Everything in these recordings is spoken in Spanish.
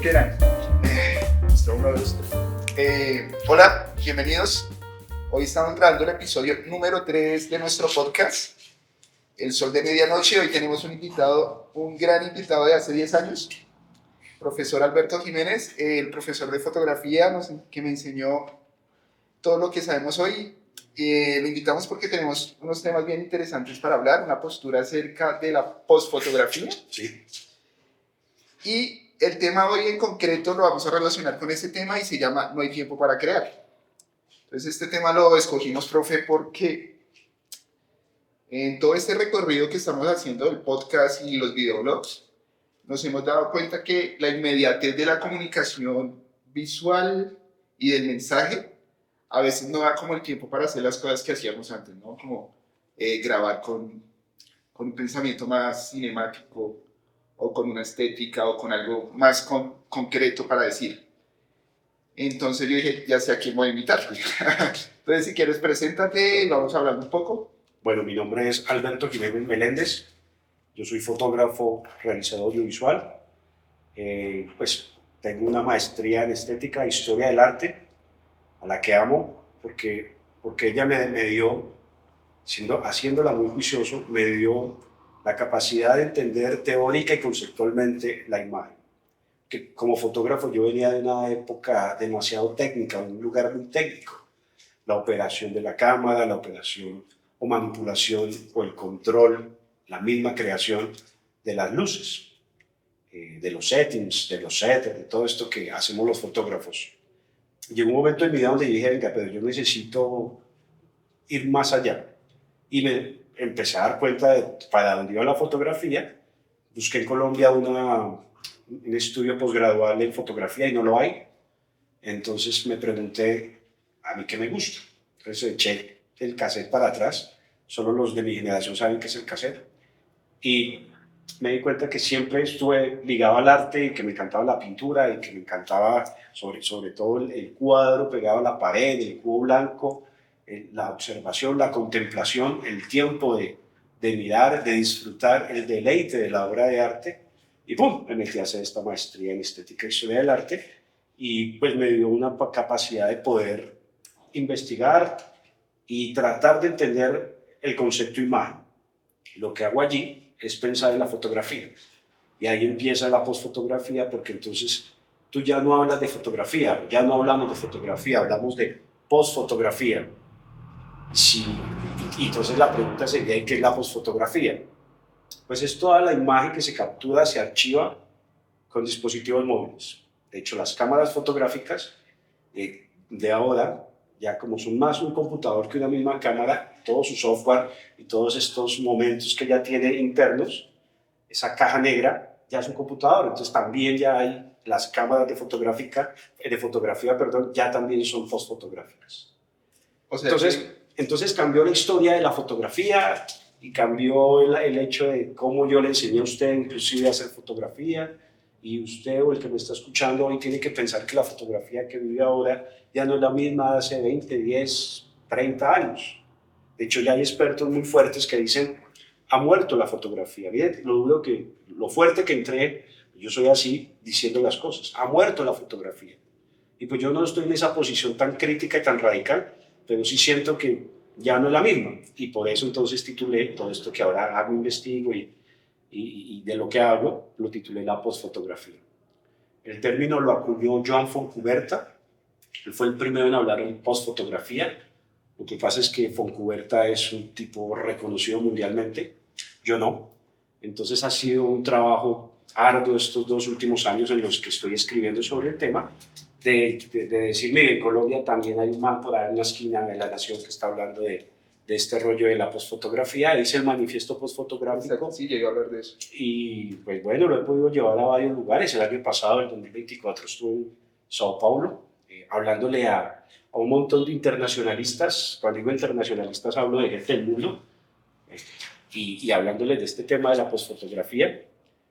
quieran. Listo, 1, 2, 3. Hola, bienvenidos. Hoy estamos grabando el episodio número 3 de nuestro podcast, El Sol de Medianoche. Hoy tenemos un gran invitado de hace 10 años, profesor Alberto Jiménez, el profesor de fotografía que me enseñó todo lo que sabemos hoy. Lo invitamos porque tenemos unos temas bien interesantes para hablar, una postura acerca de la postfotografía. Sí. Y el tema hoy en concreto lo vamos a relacionar con este tema y se llama No hay tiempo para crear. Entonces este tema lo escogimos, profe, porque en todo este recorrido que estamos haciendo del podcast y los videoblogs, nos hemos dado cuenta que la inmediatez de la comunicación visual y del mensaje a veces no da como el tiempo para hacer las cosas que hacíamos antes, ¿no? Como grabar con un pensamiento más cinemático o con una estética o con algo más concreto para decir. Entonces yo dije, ya sé a quién voy a invitar. Entonces, si quieres, preséntate y vamos hablando un poco. Bueno, mi nombre es Alberto Jiménez Meléndez. Yo soy fotógrafo, realizador audiovisual. Pues tengo una maestría en estética e historia del arte, a la que amo porque ella me dio, haciéndola muy juicioso, me dio la capacidad de entender teórica y conceptualmente la imagen. Que como fotógrafo yo venía de una época demasiado técnica, un lugar muy técnico. La operación de la cámara, la operación o manipulación o el control, la misma creación de las luces, de los settings, de los setters, de todo esto que hacemos los fotógrafos. Llegó un momento en mi vida donde dije, venga, pero yo necesito ir más allá. Y me empecé a dar cuenta de para dónde iba la fotografía. Busqué en Colombia un estudio posgradual en fotografía y no lo hay. Entonces me pregunté, ¿a mí qué me gusta? Entonces eché el cassette para atrás. Solo los de mi generación saben qué es el cassette. Y me di cuenta que siempre estuve ligado al arte y que me encantaba la pintura y que me encantaba sobre todo el cuadro pegado a la pared, el cubo blanco, la observación, la contemplación, el tiempo de mirar, de disfrutar, el deleite de la obra de arte. Y ¡pum!, me metí a hacer esta maestría en estética y historia del arte y pues me dio una capacidad de poder investigar y tratar de entender el concepto imagen. Lo que hago allí es pensar en la fotografía. Y ahí empieza la postfotografía, porque entonces tú ya no hablas de fotografía, ya no hablamos de fotografía, hablamos de postfotografía. Sí, y entonces la pregunta sería, ¿qué es la postfotografía? Pues es toda la imagen que se captura, se archiva con dispositivos móviles. De hecho, las cámaras fotográficas de ahora, ya como son más un computador que una misma cámara, todo su software y todos estos momentos que ya tiene internos, esa caja negra ya es un computador. Entonces también ya hay las cámaras de fotografía, ya también son postfotográficas. O sea, entonces cambió la historia de la fotografía y cambió el hecho de cómo yo le enseñé a usted inclusive a hacer fotografía, y usted o el que me está escuchando hoy tiene que pensar que la fotografía que vive ahora ya no es la misma de hace 20, 10, 30 años. De hecho, ya hay expertos muy fuertes que dicen, ha muerto la fotografía. Bien, lo fuerte que entré, yo soy así diciendo las cosas, ha muerto la fotografía. Y pues yo no estoy en esa posición tan crítica y tan radical, pero sí siento que ya no es la misma. Y por eso entonces titulé todo esto que ahora hago, investigo y de lo que hago, lo titulé la postfotografía. El término lo acuñó Joan Fontcuberta. Él fue el primero en hablar de postfotografía. Lo que pasa es que Fontcuberta es un tipo reconocido mundialmente, yo no. Entonces ha sido un trabajo arduo estos 2 últimos años en los que estoy escribiendo sobre el tema, de decir, mire, en Colombia también hay un man por ahí en una esquina de La Nación que está hablando de este rollo de la postfotografía. Dice el manifiesto postfotográfico. Sí, llegué a hablar de eso. Y pues bueno, lo he podido llevar a varios lugares. El año pasado, el 2024, estuve en Sao Paulo hablándole a un montón de internacionalistas. Cuando digo internacionalistas hablo de gente del mundo, y hablándoles de este tema de la postfotografía.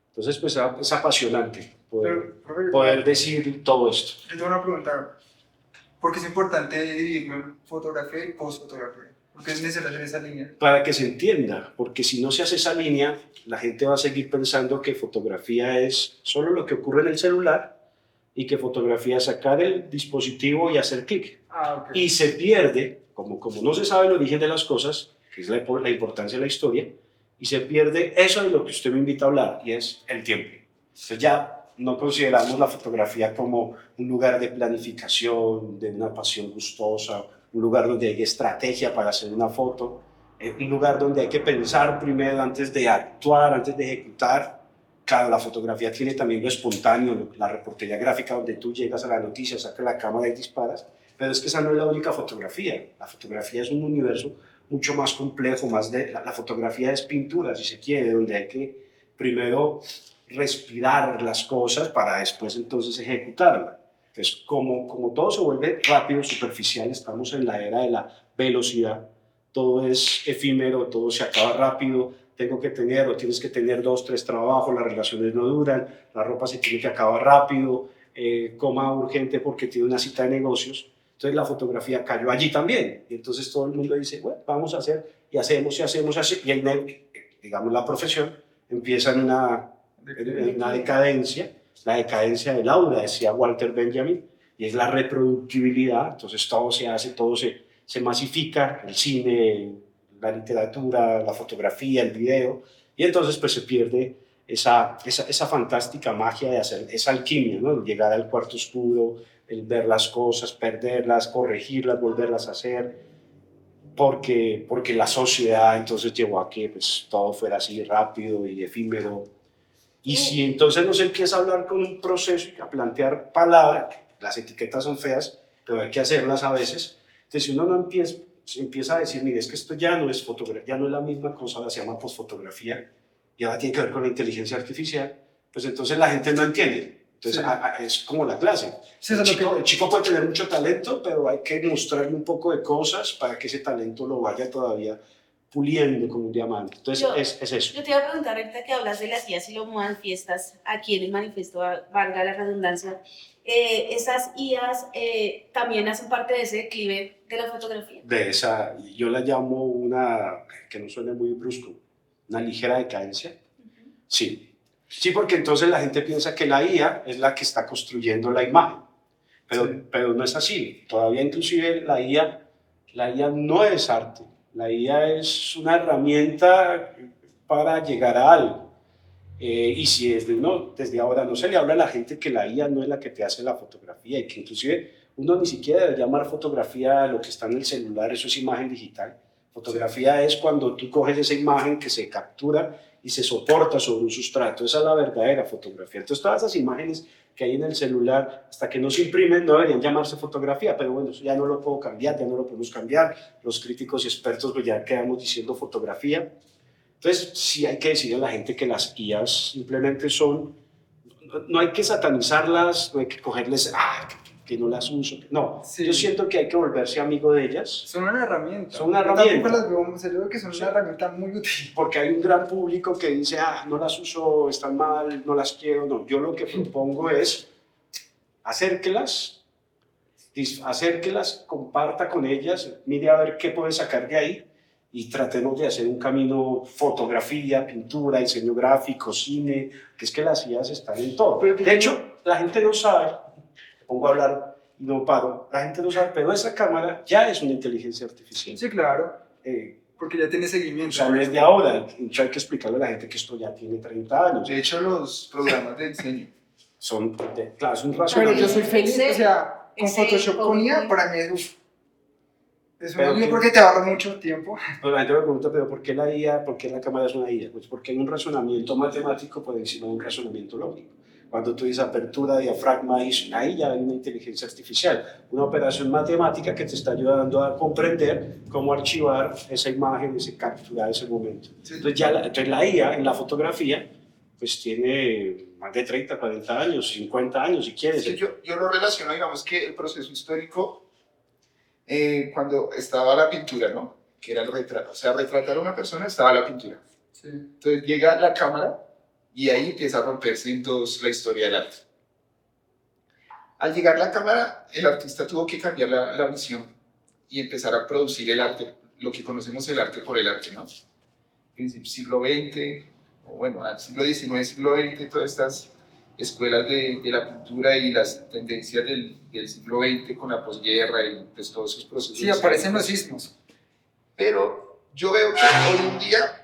Entonces pues es apasionante poder decir todo esto. Yo tengo una pregunta, ¿por qué es importante dividir fotografía y postfotografía? ¿Por qué es necesario esa línea? Para que se entienda, porque si no se hace esa línea, la gente va a seguir pensando que fotografía es solo lo que ocurre en el celular y que fotografía es sacar el dispositivo y hacer clic. Ah, ok. Y se pierde, como no se sabe el origen de las cosas, que es la importancia de la historia, y se pierde eso de lo que usted me invita a hablar, y es el tiempo. Entonces ya no consideramos la fotografía como un lugar de planificación, de una pasión gustosa, un lugar donde hay estrategia para hacer una foto, un lugar donde hay que pensar primero antes de actuar, antes de ejecutar. Claro, la fotografía tiene también lo espontáneo, la reportería gráfica donde tú llegas a la noticia, sacas la cámara y disparas, pero es que esa no es la única fotografía. La fotografía es un universo mucho más complejo, la fotografía es pintura, si se quiere, donde hay que primero respirar las cosas para después entonces ejecutarlas. Entonces, como todo se vuelve rápido, superficial, estamos en la era de la velocidad, todo es efímero, todo se acaba rápido, tengo que tener o tienes que tener 2, 3 trabajos, las relaciones no duran, la ropa se tiene que acabar rápido, coma urgente porque tiene una cita de negocios. Entonces la fotografía cayó allí también. Y entonces todo el mundo dice, bueno, vamos a hacer, y hacemos, y hacemos, y digamos, la profesión empieza en una decadencia, la decadencia del aura, decía Walter Benjamin, y es la reproductibilidad. Entonces todo se hace, todo se masifica, el cine, la literatura, la fotografía, el video, y entonces pues se pierde esa fantástica magia de hacer, esa alquimia, ¿no? Llegar al cuarto oscuro, el ver las cosas, perderlas, corregirlas, volverlas a hacer, porque la sociedad entonces llevó a que pues, todo fuera así rápido y efímero. Y si entonces nos empieza a hablar con un proceso y a plantear palabras, las etiquetas son feas, pero hay que hacerlas a veces. Entonces si uno no empieza a decir, mire, es que esto ya no es fotografía, ya no es la misma cosa, ahora se llama posfotografía, y ahora tiene que ver con la inteligencia artificial, pues entonces la gente no entiende. Entonces sí. Es como la clase. Sí, el chico puede tener mucho talento, pero hay que mostrarle un poco de cosas para que ese talento lo vaya todavía puliendo como un diamante. Entonces es eso. Yo te iba a preguntar ahorita que hablas de las IAs y lo manifiestas aquí en el manifiesto, valga la redundancia, ¿esas IAs también hacen parte de ese declive de la fotografía? De esa, yo la llamo una, que no suene muy brusco, una ligera decadencia. Sí. Sí, porque entonces la gente piensa que la IA es la que está construyendo la imagen, pero no es así. Todavía inclusive la IA no es arte, la IA es una herramienta para llegar a algo. Y si desde ahora no se le habla a la gente que la IA no es la que te hace la fotografía y que inclusive uno ni siquiera debe llamar fotografía a lo que está en el celular, eso es imagen digital. Fotografía es cuando tú coges esa imagen que se captura y se soporta sobre un sustrato, esa es la verdadera fotografía. Entonces todas esas imágenes que hay en el celular, hasta que no se imprimen, no deberían llamarse fotografía, pero bueno, eso ya no lo puedo cambiar, ya no lo podemos cambiar, los críticos y expertos pues ya quedamos diciendo fotografía. Entonces sí hay que decirle a la gente que las IAs simplemente son, no hay que satanizarlas, no hay que cogerles, que no las uso. No, sí. Yo siento que hay que volverse amigo de ellas. Son una herramienta. Son una herramienta. Yo tampoco las veo, que son una herramienta muy útil. Porque hay un gran público que dice, no las uso, están mal, no las quiero. No, yo lo que propongo es acérquelas, comparta con ellas, mire a ver qué puede sacar de ahí y tratemos de hacer un camino, fotografía, pintura, diseño gráfico, cine, que es que las IAs están en todo. De hecho, la gente no sabe, me pongo a hablar y no paro, la gente no sabe, pero esa cámara ya es una inteligencia artificial. Sí, claro, porque ya tiene seguimiento. O sea, desde ahora, hay que explicarle a la gente que esto ya tiene 30 años. De hecho, los programas de diseño son, claro, es un razonamiento. Pero yo soy feliz, o sea, con Photoshop con IA, para mí es es un lío porque te ahorra mucho tiempo. Pues la gente me pregunta, ¿pero por qué la IA, por qué la cámara es una IA? Pues porque hay un razonamiento matemático por encima de un razonamiento lógico. Cuando tú dices apertura, diafragma, ahí ya hay una inteligencia artificial, una operación matemática que te está ayudando a comprender cómo archivar esa imagen, capturar ese momento. Sí. Entonces la IA en la fotografía pues tiene más de 30, 40 años, 50 años si quieres. Sí, yo lo relaciono, digamos que el proceso histórico cuando estaba la pintura, ¿no? Que era el retrato, o sea, retratar a una persona estaba la pintura. Sí. Entonces llega la cámara y ahí empieza a romperse en dos la historia del arte. Al llegar la cámara, el artista tuvo que cambiar la visión y empezar a producir el arte, lo que conocemos el arte por el arte, ¿no? Siglo XX, o bueno, siglo XIX, siglo XX, todas estas escuelas de la cultura y las tendencias del siglo XX con la posguerra y pues todos esos procesos. Sí, aparecen los sismos. Pero yo veo que hoy en día,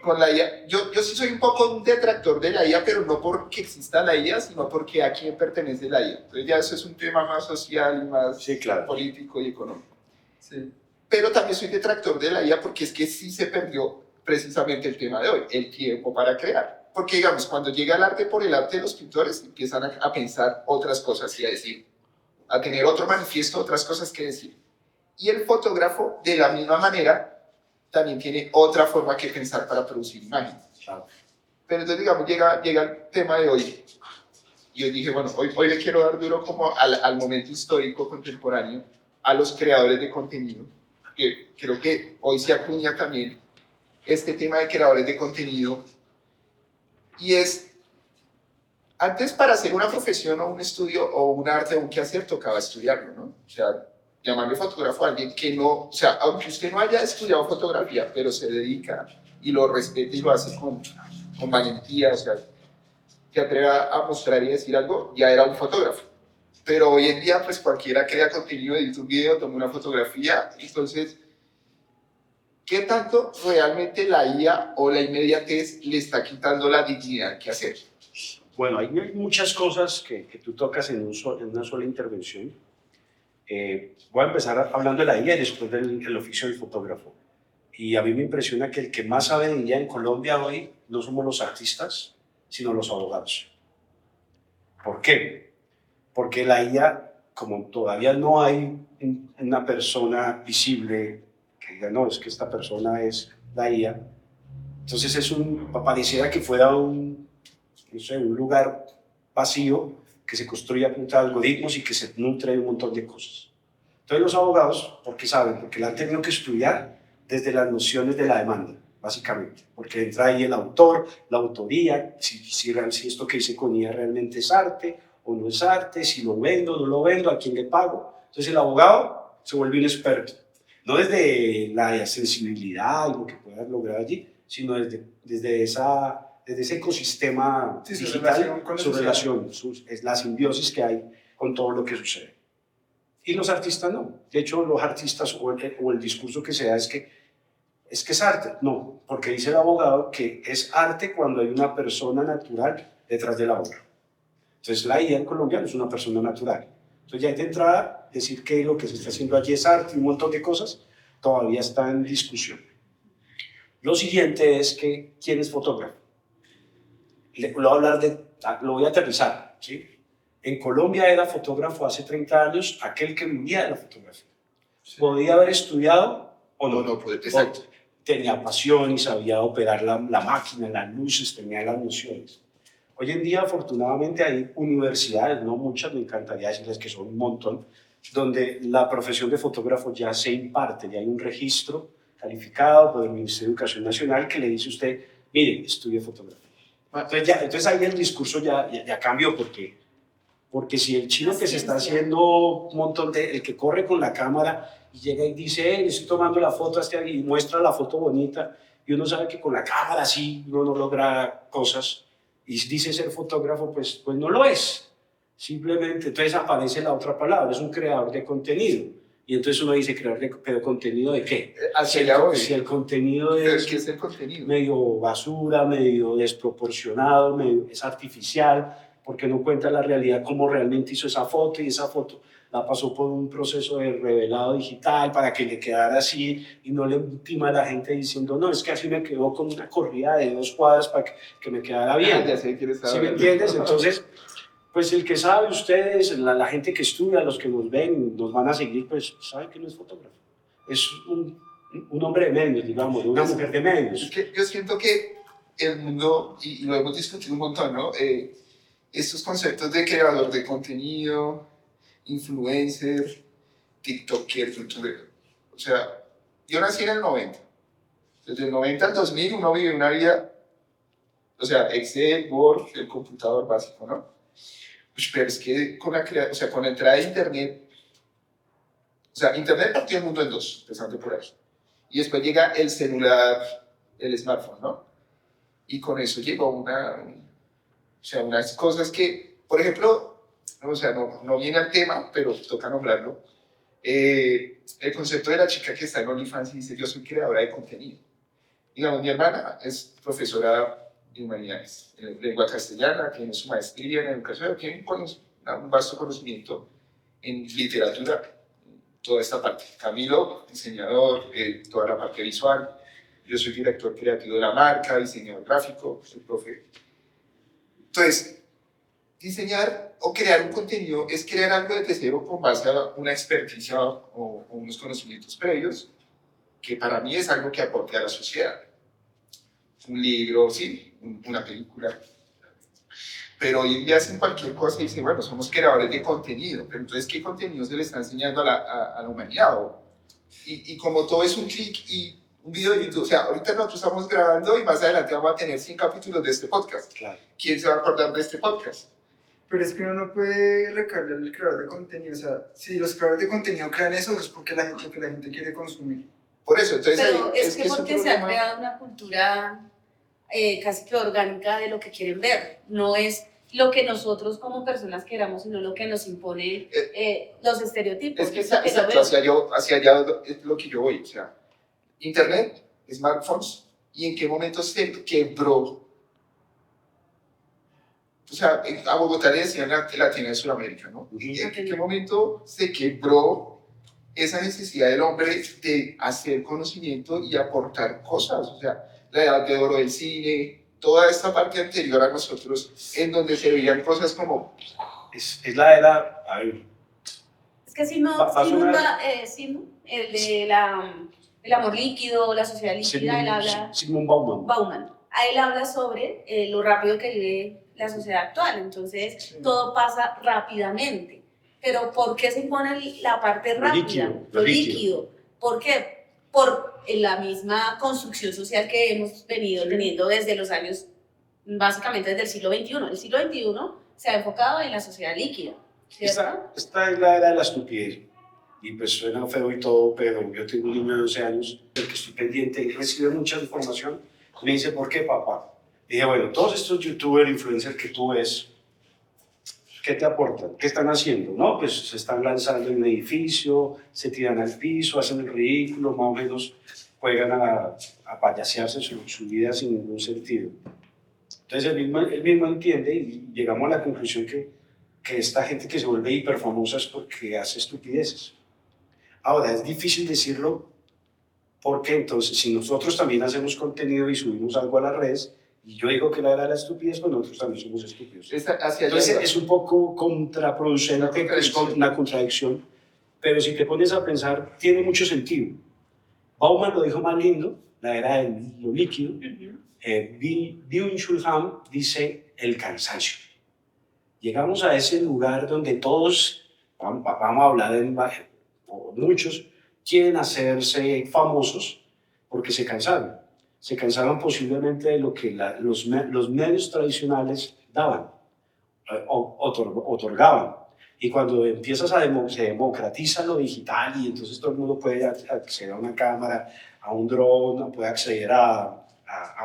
con la IA, yo sí soy un poco un detractor de la IA, pero no porque exista la IA, sino porque a quién pertenece la IA. Entonces ya eso es un tema más social y más Sí, claro. político y económico. Sí. Pero también soy detractor de la IA porque es que sí se perdió precisamente el tema de hoy, el tiempo para crear. Porque digamos, cuando llega el arte por el arte de los pintores, empiezan a pensar otras cosas y a decir, a tener otro manifiesto, otras cosas que decir. Y el fotógrafo, de la misma manera, también tiene otra forma que pensar para producir imágenes. Claro. Pero entonces, digamos, llega el tema de hoy. Y yo dije, bueno, hoy le quiero dar duro como al momento histórico contemporáneo, a los creadores de contenido, que creo que hoy se acuña también este tema de creadores de contenido. Y es, antes para hacer una profesión o un estudio o un arte o un quehacer tocaba estudiarlo, ¿no? O sea, llamarle fotógrafo a alguien que no, o sea, aunque usted no haya estudiado fotografía, pero se dedica y lo respeta y lo hace con valentía, o sea, se atreve a mostrar y decir algo, ya era un fotógrafo. Pero hoy en día, pues cualquiera crea contenido, edita un video, toma una fotografía, entonces, ¿qué tanto realmente la IA o la inmediatez le está quitando la dignidad que hacer? Bueno, hay muchas cosas que tú tocas en una sola intervención. Voy a empezar hablando de la IA y después del oficio del fotógrafo. Y a mí me impresiona que el que más sabe de IA en Colombia hoy no somos los artistas, sino los abogados. ¿Por qué? Porque la IA, como todavía no hay una persona visible que diga, no, es que esta persona es la IA, entonces pareciera que fuera no sé, un lugar vacío que se construye a punta de algoritmos y que se nutre de un montón de cosas. Entonces los abogados, ¿por qué saben? Porque la han tenido que estudiar desde las nociones de la demanda, básicamente, porque entra ahí el autor, la autoría, si esto que hice con IA realmente es arte o no es arte, si lo vendo o no lo vendo, a quién le pago. Entonces el abogado se vuelve un experto, no desde la sensibilidad y lo que puedas lograr allí, sino desde ese ecosistema digital, su relación, la simbiosis que hay con todo lo que sucede. Y los artistas no. De hecho, los artistas o el discurso que se da es que es arte. No, porque dice el abogado que es arte cuando hay una persona natural detrás de la obra. Entonces, la IA en Colombia no es una persona natural. Entonces, ya de entrada, decir que lo que se está haciendo allí es arte y un montón de cosas, todavía está en discusión. Lo siguiente es que, ¿quién es fotógrafo? Lo voy a aterrizar, ¿sí? En Colombia era fotógrafo hace 30 años aquel que vivía de la fotografía. Sí. Podía haber estudiado o no. Exacto. Tenía pasión y sabía operar la máquina, las luces, tenía las nociones. Hoy en día, afortunadamente, hay universidades, no muchas, me encantaría decirles que son un montón, donde la profesión de fotógrafo ya se imparte, ya hay un registro calificado por el Ministerio de Educación Nacional que le dice a usted, mire, estudie fotografía. Entonces ahí el discurso ya cambió, porque si el chino que se está haciendo un montón el que corre con la cámara y llega y dice, estoy tomando la foto y muestra la foto bonita, y uno sabe que con la cámara sí uno no logra cosas, y dice ser fotógrafo, pues no lo es. Simplemente, entonces aparece la otra palabra, es un creador de contenido. Y entonces uno dice, ¿pero contenido de qué? Si el contenido es, ¿qué es el contenido? Medio basura, medio desproporcionado, es artificial, porque no cuenta la realidad cómo realmente hizo esa foto, y esa foto la pasó por un proceso de revelado digital para que le quedara así y no le ultima a la gente diciendo, no, es que así me quedó con una corrida de 2 cuadras para que me quedara bien. Ya sé, ¿quieres saber? ¿Sí me entiendes? Entonces, pues el que sabe, ustedes, la gente que estudia, los que nos ven, nos van a seguir, pues saben que no es fotógrafo. Es un hombre de medios, digamos, una mujer de medios. Es que yo siento que el mundo, y lo hemos discutido un montón, ¿no? Estos conceptos de creador de contenido, influencer, tiktoker, youtuber. O sea, yo nací en el 90. Desde el 90 al 2000 uno vive una vida, o sea, Excel, Word, el computador básico, ¿no? Pues, pero es que con la entrada de Internet, o sea, Internet partió el mundo en dos, empezando por ahí. Y después llega el celular, el smartphone, ¿no? Y con eso llegó O sea, unas cosas que, por ejemplo, o sea, no viene al tema, pero toca nombrarlo. El concepto de la chica que está en OnlyFans y dice, yo soy creadora de contenido. Digamos, mi hermana es profesora de humanidades, en lengua castellana, tiene su maestría en educación, tiene un vasto conocimiento en literatura, toda esta parte. Camilo, diseñador, toda la parte visual. Yo soy director creativo de la marca, diseñador gráfico, soy profe. Entonces, diseñar o crear un contenido es crear algo desde cero con base a una experticia o unos conocimientos previos, que para mí es algo que aporte a la sociedad. Un libro, sí, una película. Pero hoy en día hacen cualquier cosa y dicen, bueno, somos creadores de contenido, pero entonces, ¿qué contenido se le está enseñando a la humanidad? Y como todo es un clic y un video de YouTube, o sea, ahorita nosotros estamos grabando y más adelante vamos a tener 100 capítulos de este podcast. Claro. ¿Quién se va a acordar de este podcast? Pero es que uno no puede recargar al creador de contenido. O sea, si los creadores de contenido crean eso, es porque la gente quiere consumir. Por eso, entonces Pero ahí, es que un porque se ha problema. creado una cultura casi que orgánica de lo que quieren ver. No es lo que nosotros como personas queramos, sino lo que nos impone los estereotipos. Es que lo que yo exacto, veo. hacia allá es lo que yo voy. O sea, Internet, smartphones, ¿y en qué momento se quebró? O sea, a Bogotá le decían Latina de Sudamérica, ¿no? ¿Y en qué momento se quebró esa necesidad del hombre de hacer conocimiento y aportar cosas? O sea, la edad de oro del cine, toda esta parte anterior a nosotros, en donde se veían cosas como... Es la era, a ver, Es que si no, el de el amor líquido, la sociedad líquida, él habla... Sigmund Bauman. Bauman. A él habla sobre lo rápido que vive la sociedad actual, entonces Sí. todo pasa rápidamente. Pero ¿por qué se impone la parte rápida? Lo líquido. ¿Por qué? Por la misma construcción social que hemos venido teniendo desde los años, básicamente desde el siglo XXI. El siglo XXI se ha enfocado en la sociedad líquida, ¿cierto? Esta es la era de la estupidez. Y pues suena feo y todo, pero yo tengo un niño de 12 años, del que estoy pendiente y recibe mucha información. Me dice, ¿por qué, papá? Y dije, bueno, todos estos youtubers, influencers que tú ves, ¿qué te aportan? ¿Qué están haciendo? No, pues se están lanzando en un edificio, se tiran al piso, hacen el ridículo, más o menos juegan a payasearse su vida sin ningún sentido. Entonces él mismo entiende y llegamos a la conclusión que esta gente que se vuelve hiperfamosa es porque hace estupideces. Ahora, es difícil decirlo porque entonces si nosotros también hacemos contenido y subimos algo a las redes, y yo digo que la era de la estupidez, pues nosotros también somos estúpidos. Hacia allá Entonces es un poco contraproducente, es una contradicción, pero si te pones a pensar, tiene mucho sentido. Bauman lo dijo más lindo, la era de lo líquido. Byung-Chul Han dice el cansancio. Llegamos a ese lugar donde todos, vamos a hablar de muchos, quieren hacerse famosos porque se cansaron. Se cansaron posiblemente de lo que los medios tradicionales daban, otorgaban. Y cuando empiezas se democratiza lo digital y entonces todo el mundo puede acceder a una cámara, a un dron, puede acceder a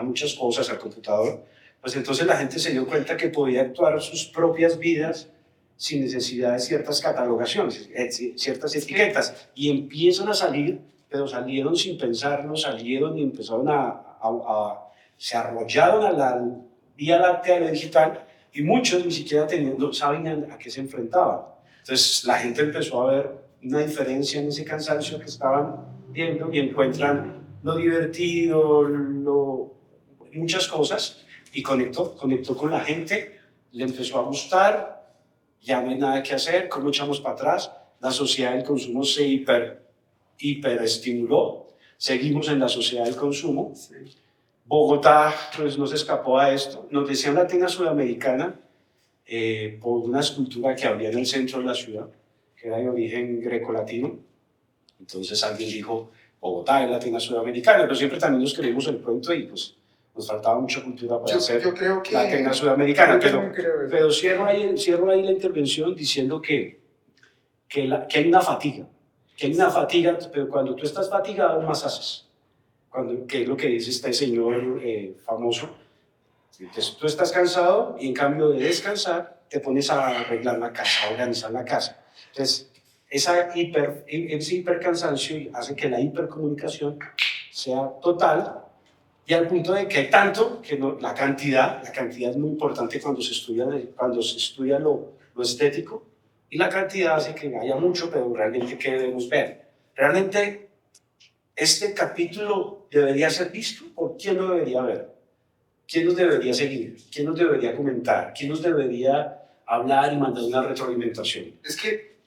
muchas cosas, al computador, pues entonces la gente se dio cuenta que podía actuar sus propias vidas sin necesidad de ciertas catalogaciones, ciertas etiquetas. Y empiezan a salir, pero salieron sin pensarlo, salieron y empezaron se arrollaron a la vía láctea de lo digital y muchos ni siquiera sabían a qué se enfrentaban. Entonces la gente empezó a ver una diferencia en ese cansancio que estaban viendo y encuentran lo divertido, muchas cosas y conectó con la gente, le empezó a gustar, ya no hay nada que hacer, ¿cómo echamos para atrás? La sociedad del consumo se hiperestimuló, seguimos en la sociedad del consumo. Sí. Bogotá pues, no se escapó a esto. Nos decían Latina Sudamericana por una escultura que había en el centro de la ciudad, que era de origen grecolatino. Entonces alguien dijo, Bogotá es Latina Sudamericana, pero siempre también nos creímos el cuento y pues nos faltaba mucha cultura para ser yo creo que... Latina Sudamericana. Pero Pero cierro ahí la intervención diciendo que hay una fatiga. Pero cuando tú estás fatigado, más haces. Que es lo que dice este señor famoso, Entonces tú estás cansado y en cambio de descansar te pones a arreglar la casa, a organizar la casa. Entonces ese hipercansancio hace que la hipercomunicación sea total y al punto de que hay tanto que la cantidad es muy importante cuando se estudia lo estético, y la cantidad hace que haya mucho, pero realmente ¿qué debemos ver? Realmente este capítulo debería ser visto, ¿por quién lo debería ver? ¿Quién nos debería seguir? ¿Quién nos debería comentar? ¿Quién nos debería hablar y mandar una retroalimentación? Es que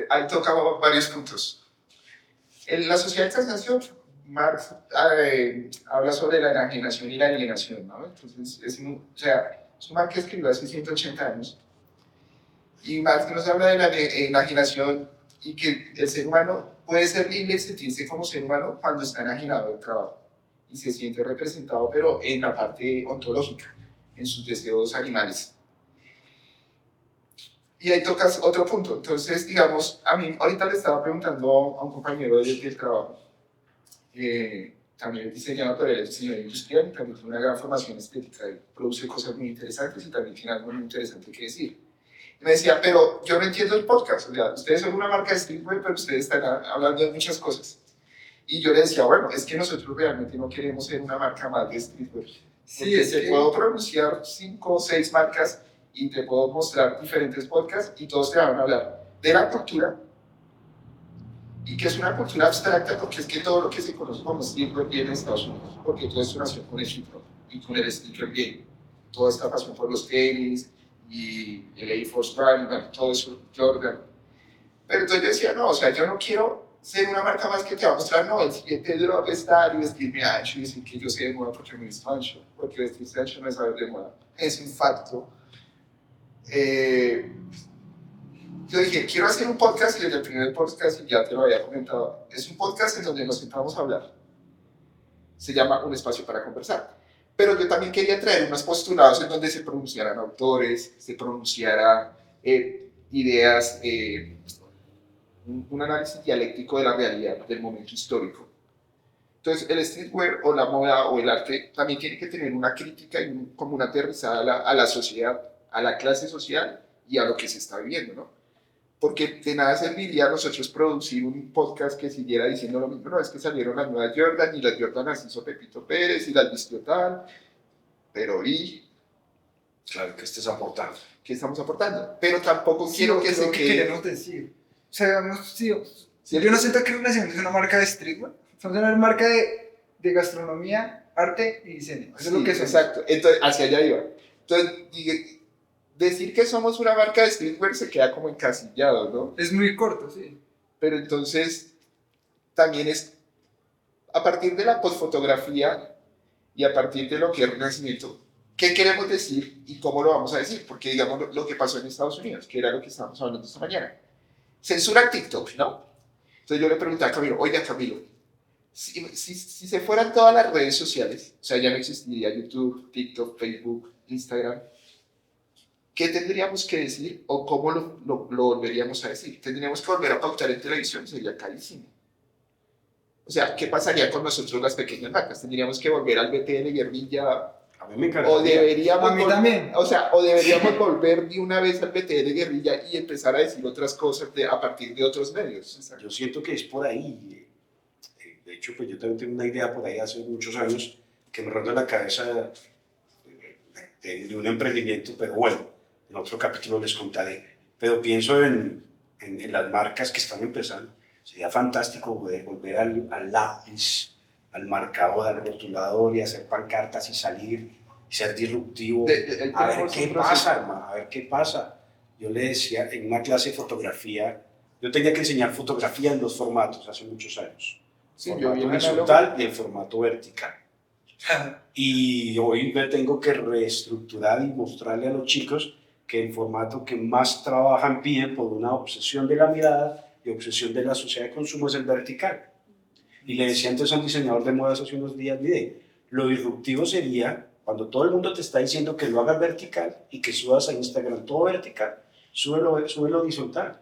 ahí toca varios puntos. En la sociedad del cansancio, Marx habla sobre la enajenación y la alienación, ¿no? Entonces, es un Marx que escribió hace 180 años. Y Marx nos habla de la enajenación y que el ser humano puede ser libre de sentirse como ser humano cuando está enajenado del trabajo y se siente representado, pero en la parte ontológica, en sus deseos animales. Y ahí tocas otro punto. Entonces, digamos, a mí ahorita le estaba preguntando a un compañero del trabajo, también es diseñador, pero él es diseñador industrial y también tiene una gran formación estética, y produce cosas muy interesantes y también tiene algo muy interesante que decir. Y me decía, pero yo no entiendo el podcast, o sea, ustedes son una marca de streetwear, pero ustedes están hablando de muchas cosas. Y yo le decía, bueno, es que nosotros realmente no queremos ser una marca más de streetwear. Sí, es te que puedo pronunciar 5 o 6 marcas y te puedo mostrar diferentes podcasts y todos te van a hablar de la cultura, y que es una cultura abstracta porque es que todo lo que se conoce como streetwear viene en Estados Unidos, porque todo esto nació con el hip hop y con el streetwear game. Toda esta pasión por los tenis y el Air Force One, todo eso, Jordan. Pero entonces yo decía, no, o sea, yo no quiero ser una marca más que te va a mostrar, no, el siguiente drop es tal y vestirme ancho y decir que yo sé de moda porque me visto ancho, porque vestirse ancho no es saber de moda, es un facto. Yo dije, quiero hacer un podcast, y desde el primer podcast, y ya te lo había comentado, es un podcast en donde nos sentamos a hablar. Se llama Un Espacio para Conversar. Pero yo también quería traer unos postulados en donde se pronunciaran autores, se pronunciaran ideas, un análisis dialéctico de la realidad, del momento histórico. Entonces, el streetwear o la moda o el arte también tiene que tener una crítica y como una aterrizada a la sociedad, a la clase social y a lo que se está viviendo, ¿no? Porque de nada serviría a nosotros producir un podcast que siguiera diciendo lo mismo, no, es que salieron las nuevas Jordan y las Jordan las hizo Pepito Pérez y las vistió tal, pero ¿y Claro, que estés aportando. qué estamos aportando? Pero tampoco sí, quiero que lo se que quede... queremos decir. O sea, yo no siento que Relación es una marca de streetwear, somos una marca de gastronomía, arte y diseño. Eso es lo que somos. Exacto, entonces hacia allá iba. Entonces, decir que somos una marca de streetwear se queda como encasillado, ¿no? Es muy corto, sí. Pero entonces también es a partir de la postfotografía y a partir de lo que es Renacimiento, ¿qué queremos decir y cómo lo vamos a decir? Porque digamos lo que pasó en Estados Unidos, que era lo que estábamos hablando esta mañana. Censura TikTok, ¿no? Entonces yo le pregunté a Camilo, oiga Camilo, si se fueran todas las redes sociales, o sea, ya no existiría YouTube, TikTok, Facebook, Instagram, ¿qué tendríamos que decir o cómo lo volveríamos a decir? ¿Tendríamos que volver a pautar en televisión? Sería carísimo. O sea, ¿qué pasaría con nosotros las pequeñas marcas? ¿Tendríamos que volver al BTL Guerrilla? A mí me encantaría. O deberíamos A mí también. O sea, o deberíamos volver de una vez al BTL Guerrilla y empezar a decir otras cosas a partir de otros medios. Yo siento que es por ahí. De hecho, pues yo también tengo una idea por ahí hace muchos años que me ronda la cabeza de un emprendimiento, pero bueno, en otro capítulo les contaré. Pero pienso en las marcas que están empezando. Sería fantástico volver al lápiz, al marcador, al rotulador y hacer pancartas y salir y ser disruptivo. A ver qué pasa, hermano, a ver qué pasa. Yo le decía en una clase de fotografía, yo tenía que enseñar fotografía en 2 formatos hace muchos años. Sí, El yo formato vi horizontal y el formato vertical. Y hoy me tengo que reestructurar y mostrarle a los chicos que el formato que más trabajan bien por una obsesión de la mirada y obsesión de la sociedad de consumo es el vertical. Y le decía antes a un diseñador de modas hace unos días, mire, lo disruptivo sería cuando todo el mundo te está diciendo que lo hagas vertical y que subas a Instagram todo vertical, súbelo horizontal.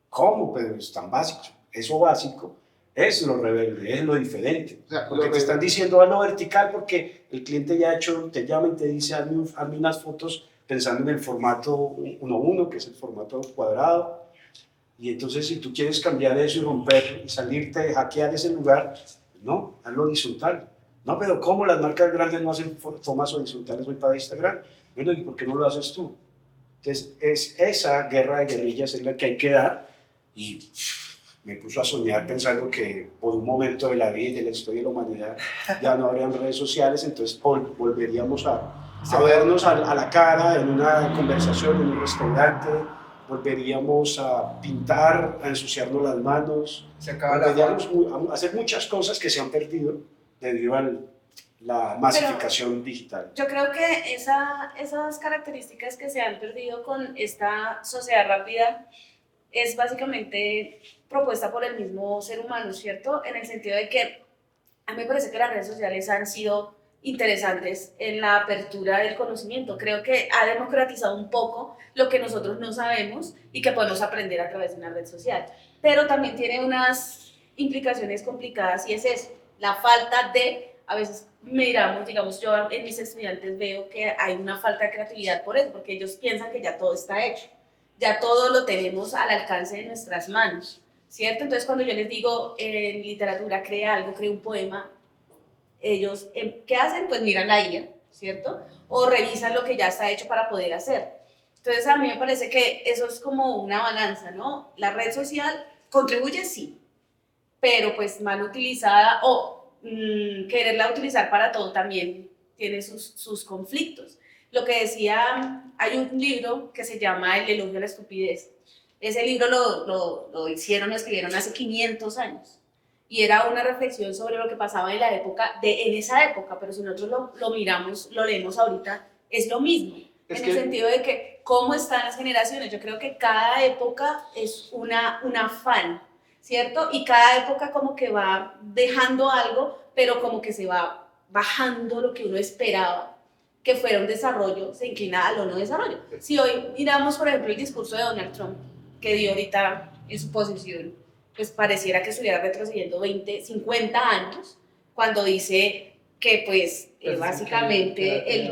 ¿Cómo? Pero es tan básico. Eso básico Es lo rebelde, es lo diferente. O sea, Porque lo te están rebelde. diciendo hazlo vertical porque el cliente ya ha hecho, te llama y te dice hazme unas fotos pensando en el formato 1:1, que es el formato cuadrado. Y entonces si tú quieres cambiar eso y romper y salirte de hackear ese lugar, no, hazlo horizontal. No, pero ¿cómo las marcas grandes no hacen tomas horizontales hoy para Instagram? Bueno, ¿y por qué no lo haces tú? Entonces, es esa guerra de guerrillas es la que hay que dar y me puso a soñar pensando que por un momento de la vida y de la historia de la humanidad ya no habrían redes sociales, entonces volveríamos a vernos a la cara en una conversación, en un restaurante, volveríamos a pintar, a ensuciarnos las manos, Se acaba la volveríamos a hacer muchas cosas que se han perdido debido a la masificación digital. Yo creo que esas características que se han perdido con esta sociedad rápida es básicamente propuesta por el mismo ser humano, ¿cierto? En el sentido de que a mí me parece que las redes sociales han sido interesantes en la apertura del conocimiento. Creo que ha democratizado un poco lo que nosotros no sabemos y que podemos aprender a través de una red social. Pero también tiene unas implicaciones complicadas y es eso, la falta de, a veces miramos, digamos, yo en mis estudiantes veo que hay una falta de creatividad por eso, porque ellos piensan que ya todo está hecho, ya todo lo tenemos al alcance de nuestras manos, ¿cierto? Entonces cuando yo les digo en literatura, crea algo, crea un poema, ellos, ¿qué hacen? Pues miran la IA, ¿cierto? O revisan lo que ya está hecho para poder hacer. Entonces a mí me parece que eso es como una balanza, ¿no? La red social contribuye, sí, pero pues mal utilizada o quererla utilizar para todo también tiene sus conflictos. Lo que decía, hay un libro que se llama El elogio a la estupidez. Ese libro lo escribieron hace 500 años. Y era una reflexión sobre lo que pasaba en la época, en esa época, pero si nosotros lo miramos, lo leemos ahorita, es lo mismo. En el sentido de que cómo están las generaciones. Yo creo que cada época es un afán, ¿cierto? Y cada época como que va dejando algo, pero como que se va bajando lo que uno esperaba que fuera un desarrollo, se inclina a lo no desarrollo. Si hoy miramos, por ejemplo, el discurso de Donald Trump, que dio ahorita en su posición, pues pareciera que estuviera retrocediendo 20, 50 años, cuando dice que pues básicamente él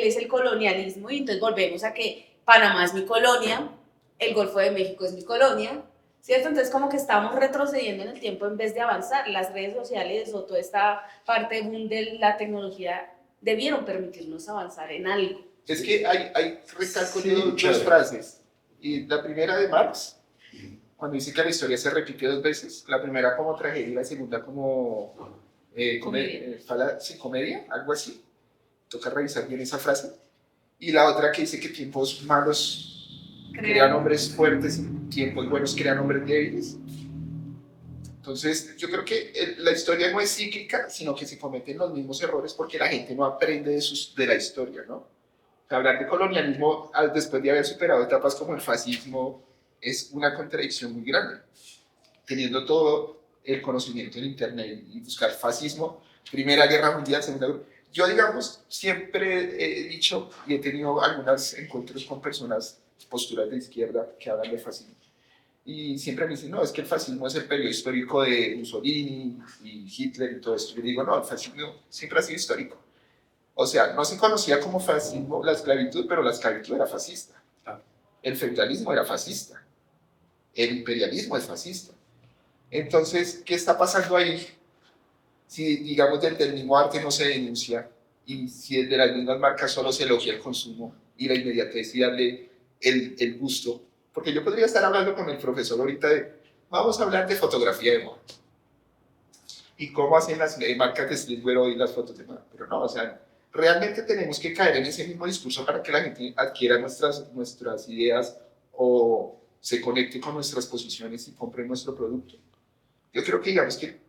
es el colonialismo y entonces volvemos a que Panamá es mi colonia, el Golfo de México es mi colonia, ¿cierto? Entonces como que estamos retrocediendo en el tiempo en vez de avanzar. Las redes sociales o toda esta parte boom de la tecnología debieron permitirnos avanzar en algo. Es que hay recalco dos frases. Y la primera de Marx, cuando dice que la historia se repite 2 veces, la primera como tragedia y la segunda como comedia, algo así. Toca revisar bien esa frase. Y la otra que dice que tiempos malos crean hombres fuertes y tiempos buenos crean hombres débiles. Entonces, yo creo que la historia no es cíclica, sino que se cometen los mismos errores porque la gente no aprende de la historia, ¿no? O sea, hablar de colonialismo después de haber superado etapas como el fascismo es una contradicción muy grande. Teniendo todo el conocimiento en Internet y buscar fascismo, Primera Guerra Mundial, Segunda Guerra. Yo, digamos, siempre he dicho y he tenido algunos encuentros con personas, posturas de izquierda, que hablan de fascismo. Y siempre me dicen, no, es que el fascismo es el periodo histórico de Mussolini y Hitler y todo esto. Yo digo, no, el fascismo siempre ha sido histórico. O sea, no se conocía como fascismo la esclavitud, pero la esclavitud era fascista. El feudalismo era fascista. El imperialismo es fascista. Entonces, ¿qué está pasando ahí? Si, digamos, del mismo arte no se denuncia y si de las mismas marcas solo se elogia el consumo y la inmediatez y darle el gusto. Porque yo podría estar hablando con el profesor ahorita vamos a hablar de fotografía de moda. Y cómo hacen las marcas de streetwear hoy las fotos de moda. Pero no, o sea, realmente tenemos que caer en ese mismo discurso para que la gente adquiera nuestras ideas o se conecte con nuestras posiciones y compre nuestro producto. Yo creo que digamos que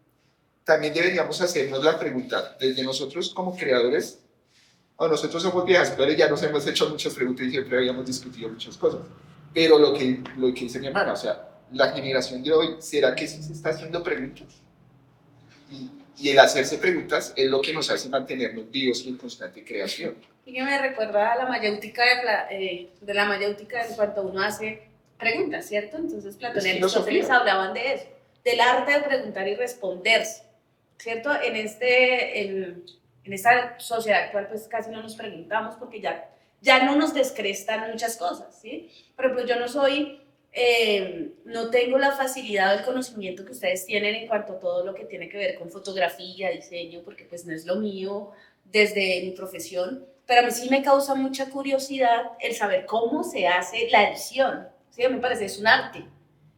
también deberíamos hacernos la pregunta, desde nosotros como creadores, o nosotros somos viejas, pero ya nos hemos hecho muchas preguntas y siempre habíamos discutido muchas cosas. Pero lo que dice mi hermana, o sea, la generación de hoy, ¿será que sí se está haciendo preguntas? Y el hacerse preguntas es lo que nos hace mantenernos vivos y en constante creación. Y que me recuerda a la mayéutica de la mayéutica en cuanto uno hace preguntas, ¿cierto? Entonces Platón y Aristóteles hablaban de eso, del arte de preguntar y responderse, ¿cierto? En esta sociedad actual pues casi no nos preguntamos porque ya no nos descrestan muchas cosas, ¿sí? Por ejemplo, yo no tengo la facilidad o el conocimiento que ustedes tienen en cuanto a todo lo que tiene que ver con fotografía, diseño, porque pues no es lo mío desde mi profesión, pero a mí sí me causa mucha curiosidad el saber cómo se hace la edición, ¿sí? A mí me parece es un arte,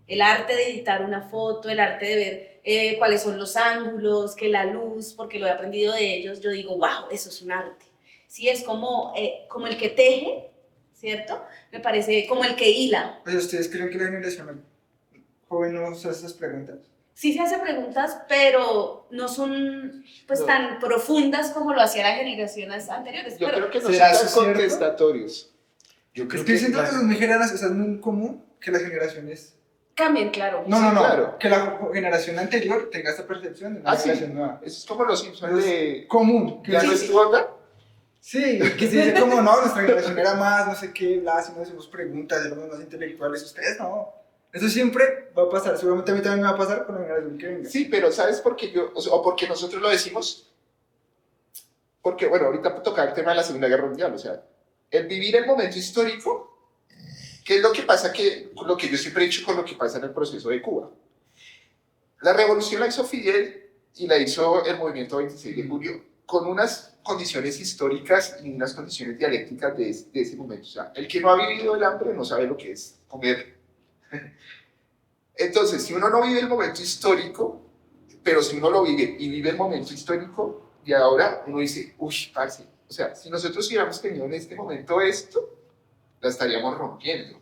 el arte de editar una foto, el arte de ver cuáles son los ángulos, que la luz, porque lo he aprendido de ellos, yo digo, wow, eso es un arte, ¿sí? Es como el que teje, ¿cierto? Me parece como el que hila. Oye, ¿ustedes creen que la generación joven no se hace esas preguntas? Sí se hace preguntas, pero no son pues tan profundas como lo hacía la generaciones anteriores. Yo pero creo que no son ¿será tan eso cierto? contestatorios. Yo creo Es que siento la- que es muy general, o sea, es muy común que las generaciones... cambien, claro. No, Sí, no, no, claro. que la generación anterior tenga esta percepción de una Sí, generación nueva. eso es como los Simpsons de... Común. Que ¿Ya sí, no sí. es tu onda? Sí, que se dice como, no, nuestra generación era más, no sé qué, bla, si no hacemos preguntas, éramos más intelectuales, ustedes no. Eso siempre va a pasar, seguramente a mí también me va a pasar con la generación que venga. Sí, pero ¿sabes por qué o porque nosotros lo decimos? Porque, bueno, ahorita toca el tema de la Segunda Guerra Mundial, o sea, el vivir el momento histórico, ¿qué es lo que pasa? Lo que yo siempre he dicho con lo que pasa en el proceso de Cuba. La revolución la hizo Fidel y la hizo el movimiento 26 de julio con unas condiciones históricas y unas condiciones dialécticas de ese momento. O sea, el que no ha vivido el hambre no sabe lo que es comer. Entonces, si uno no vive el momento histórico, pero si uno lo vive y vive el momento histórico de ahora, uno dice, uy, parce, o sea, si nosotros hubiéramos tenido en este momento esto, la estaríamos rompiendo.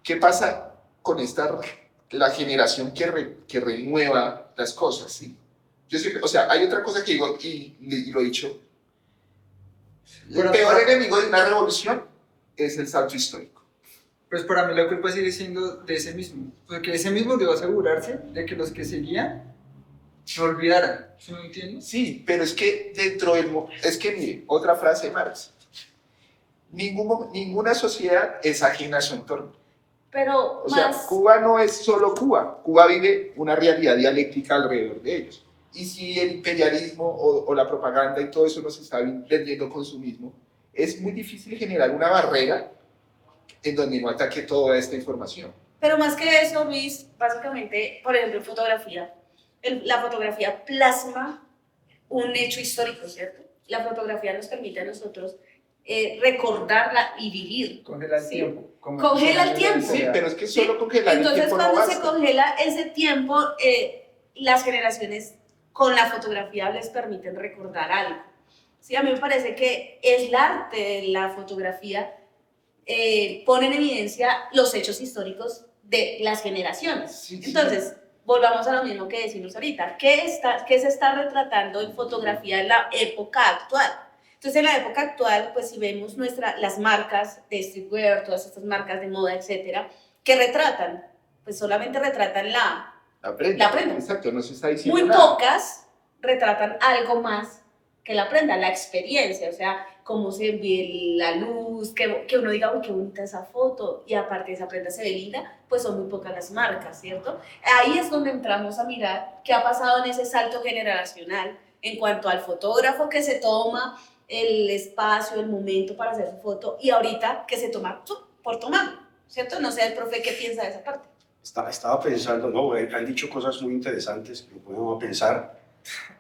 ¿Qué pasa con la generación que renueva las cosas, ¿sí? Yo siempre, o sea, hay otra cosa que digo, y lo he dicho, el peor enemigo de una revolución es el salto histórico. Pues para mí la culpa sigue siendo de ese mismo, porque ese mismo debe asegurarse de que los que seguían no olvidaran, ¿sí me entiendes? Sí, pero es que es que mire, otra frase de Marx, ninguna sociedad es ajena a su entorno. Pero O sea, más... Cuba no es solo Cuba, Cuba vive una realidad dialéctica alrededor de ellos. Y si el imperialismo o la propaganda y todo eso nos está vendiendo consumismo, es muy difícil generar una barrera en donde no ataque toda esta información. Pero más que eso, Luis, básicamente, por ejemplo, en fotografía, la fotografía plasma un hecho histórico, ¿cierto? La fotografía nos permite a nosotros recordarla y vivir. Congela el ¿sí? tiempo. Congela el tiempo. Sí, pero es que solo congelar el Entonces, tiempo no cuando se basta. congela ese tiempo, las generaciones con la fotografía les permiten recordar algo. Sí, a mí me parece que el arte de la fotografía pone en evidencia los hechos históricos de las generaciones. Sí, sí. Entonces, volvamos a lo mismo que decimos ahorita. ¿Qué se está retratando en fotografía en la época actual? Entonces, en la época actual, pues si vemos las marcas de streetwear, todas estas marcas de moda, etcétera, ¿qué retratan? Pues solamente retratan la La prenda. Exacto, no se está diciendo muy nada. pocas retratan algo más que la prenda, la experiencia, o sea, cómo se ve la luz, que uno diga, uy, qué bonita esa foto, y aparte esa prenda se ve linda, pues son muy pocas las marcas, ¿cierto? Ahí es donde entramos a mirar qué ha pasado en ese salto generacional en cuanto al fotógrafo que se toma el espacio, el momento para hacer su foto, y ahorita que se toma por tomar, ¿cierto? No sé el profe qué piensa de esa parte. Estaba pensando, no, han dicho cosas muy interesantes que lo podemos pensar.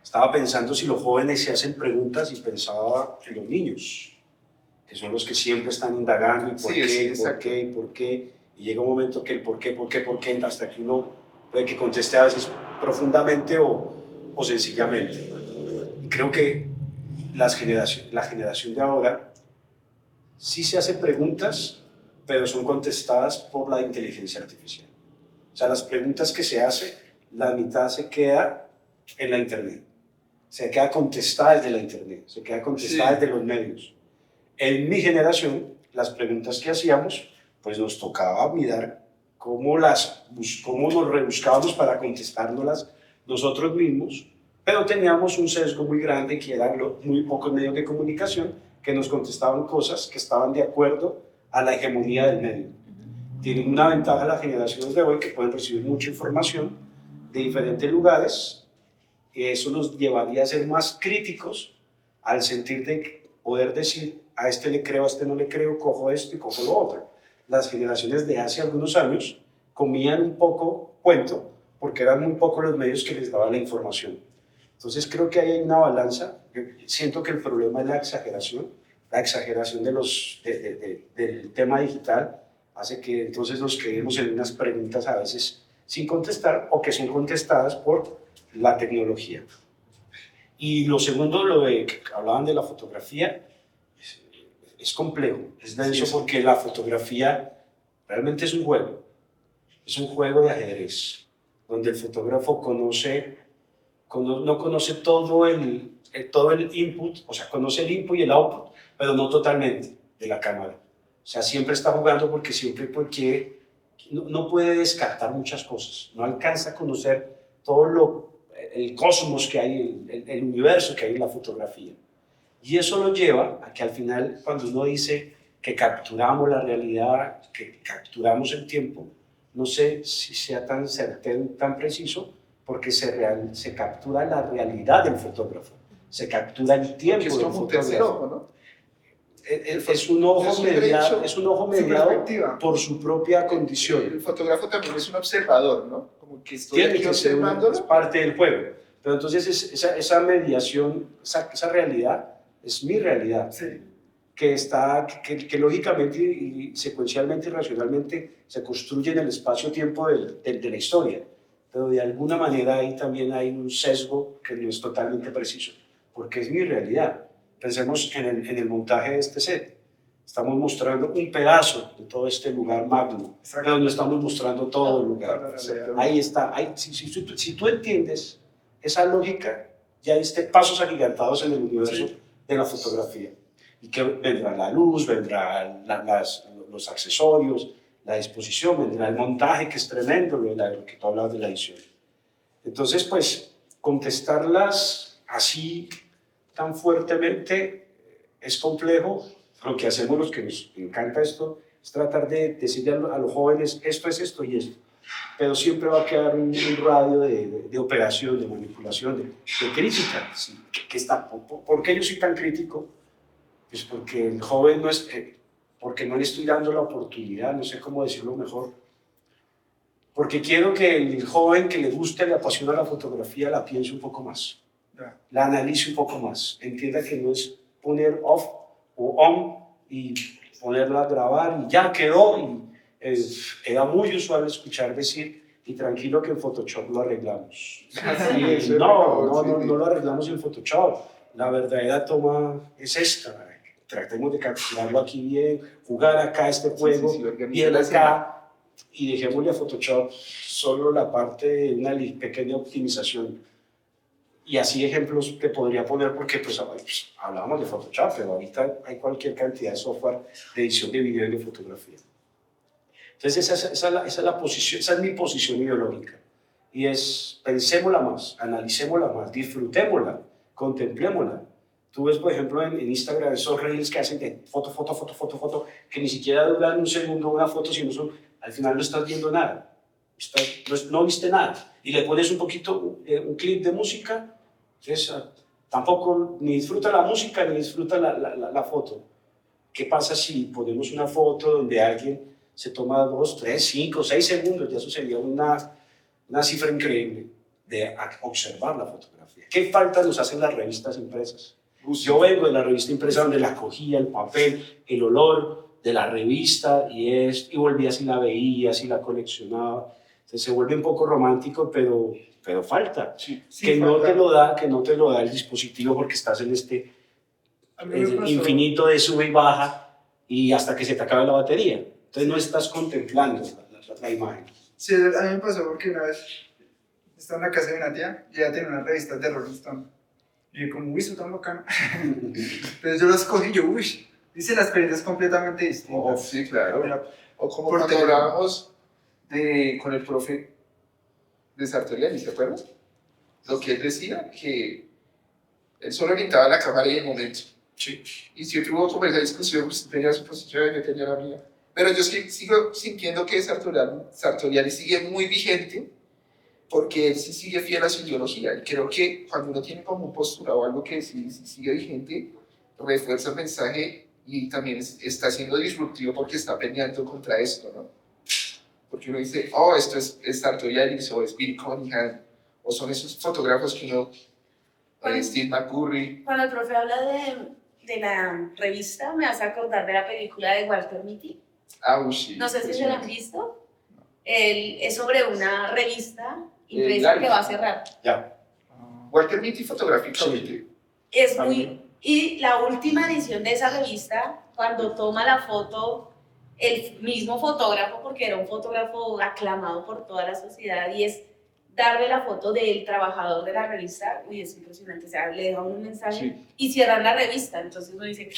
Estaba pensando si los jóvenes se hacen preguntas y pensaba en los niños, que son los que siempre están indagando y por Sí, qué, sí, y por exacto. qué, y por qué. Y llega un momento que el por qué, hasta que uno puede que conteste a veces profundamente o sencillamente. Y creo que la generación de ahora sí se hace preguntas, pero son contestadas por la inteligencia artificial. O sea, las preguntas que se hace, la mitad se queda en la internet, se queda contestada desde la internet, se queda contestada Sí. desde los medios. En mi generación, las preguntas que hacíamos, pues nos tocaba mirar cómo nos rebuscábamos para contestárnoslas nosotros mismos, pero teníamos un sesgo muy grande que eran muy pocos medios de comunicación que nos contestaban cosas que estaban de acuerdo a la hegemonía del medio. Tienen una ventaja las generaciones de hoy que pueden recibir mucha información de diferentes lugares. Eso nos llevaría a ser más críticos al sentir de poder decir a este le creo, a este no le creo, cojo esto y cojo lo otro. Las generaciones de hace algunos años comían un poco cuento porque eran muy pocos los medios que les daban la información. Entonces creo que ahí hay una balanza. Yo siento que el problema es la exageración del tema digital hace que entonces nos quedemos en unas preguntas a veces sin contestar o que son contestadas por la tecnología. Y lo segundo, lo de que hablaban de la fotografía, es complejo, es denso porque la fotografía realmente es un juego de ajedrez, donde el fotógrafo no conoce todo el input, o sea, conoce el input y el output, pero no totalmente de la cámara. O sea, siempre está jugando porque no puede descartar muchas cosas, no alcanza a conocer todo el cosmos que hay, el universo que hay en la fotografía. Y eso lo lleva a que al final, cuando uno dice que capturamos la realidad, que capturamos el tiempo, no sé si sea tan certero, tan preciso, porque se captura la realidad del fotógrafo, se captura el tiempo Porque es del como un tercer fotógrafo. ojo, ¿no? Es un ojo mediado por su propia condición. El fotógrafo también es un observador, ¿no? Como que estoy Tiene aquí que ser observándolo. es parte del juego. Pero entonces esa mediación, esa realidad, es mi realidad, Sí. que lógicamente y secuencialmente y racionalmente se construye en el espacio-tiempo de la historia. Pero de alguna manera ahí también hay un sesgo que no es totalmente preciso, porque es mi realidad. Pensemos en el montaje de este set. Estamos mostrando un pedazo de todo este lugar magno, pero no estamos mostrando todo el lugar. Ahí está. Si tú entiendes esa lógica, ya diste pasos agigantados en el universo de la fotografía. Y que vendrá la luz, vendrán los accesorios, la disposición, vendrá el montaje, que es tremendo, lo que tú hablabas de la edición. Entonces, pues, contestarlas así tan fuertemente es complejo. Lo que hacemos los que nos encanta esto es tratar de decirle a los jóvenes esto es esto y esto, pero siempre va a quedar un radio de operación, de manipulación, de crítica. ¿Sí? ¿Por qué yo soy tan crítico? Pues porque el joven no es, porque no le estoy dando la oportunidad, no sé cómo decirlo mejor, porque quiero que el joven que le guste, le apasiona la fotografía, la piense un poco más, la analice un poco más, entienda que no es poner off o on y ponerla a grabar y ya quedó. Y era muy usual escuchar decir, y tranquilo que en Photoshop lo arreglamos. No lo arreglamos en Photoshop. La verdadera toma es esta. Tratemos de capturarlo aquí bien, jugar acá este juego, bien acá, y dejémosle a Photoshop solo la parte de una pequeña optimización. Y así ejemplos te podría poner porque pues hablábamos de Photoshop, pero ahorita hay cualquier cantidad de software de edición de video y de fotografía. Entonces esa es mi posición ideológica. Y es, pensémosla más, analicémosla más, disfrutémosla, contemplémosla. Tú ves, por ejemplo, en Instagram esos reels que hacen de foto, que ni siquiera duran un segundo una foto, sino al final no estás viendo nada. No viste nada. Y le pones un poquito, un clip de música, entonces tampoco ni disfruta la música ni disfruta la foto. ¿Qué pasa si ponemos una foto donde alguien se toma 2, 3, 5, 6 segundos? Ya eso sería una cifra increíble de observar la fotografía. ¿Qué falta nos hacen las revistas impresas? Yo vengo de la revista impresa donde la cogía, el papel, el olor de la revista y volvía si la veía, si la coleccionaba. Entonces se vuelve un poco romántico, pero falta. Que no te lo da el dispositivo porque estás en este infinito de sube y baja y hasta que se te acabe la batería. Entonces no estás contemplando la imagen. Sí, a mí me pasó porque una vez estaba en la casa de una tía y ella tenía una revista de Rolling Stone. Y yo como, uy, eso tan bacano. Entonces yo los cogí y yo, uy, dice la experiencia es completamente distinta. Sí, claro. O como Por cuando teléfono. hablábamos con el profe de Sartoriani, ¿te acuerdas? Lo que él decía, que él solo necesitaba la cámara y el momento. Sí. Y si yo tuvo como esa discusión, pues tenía su posición y yo tenía la mía. Pero yo sigo sintiendo que Sartoriali sigue muy vigente porque él sí sigue fiel a su ideología. Y creo que cuando uno tiene como un postura o algo que sí sigue vigente, refuerza el mensaje y también está siendo disruptivo porque está peleando contra esto, ¿no? Porque uno dice, oh, esto es Sartoriali o es Bill Cunningham, o son esos fotógrafos que uno, Steve McCurry. Cuando el profe habla de la revista, me hace acordar de la película de Walter Mitty. Sí, No sé si se la han visto. Es sobre una revista El impresa que Life. va a cerrar. Ya. Walter Mitty fotográficamente. Es También. muy... Y la última edición de esa revista, cuando toma la foto el mismo fotógrafo, porque era un fotógrafo aclamado por toda la sociedad, y es darle la foto del trabajador de la revista, uy, es impresionante, o sea, le deja un mensaje Sí. y cierran la revista, entonces uno dice...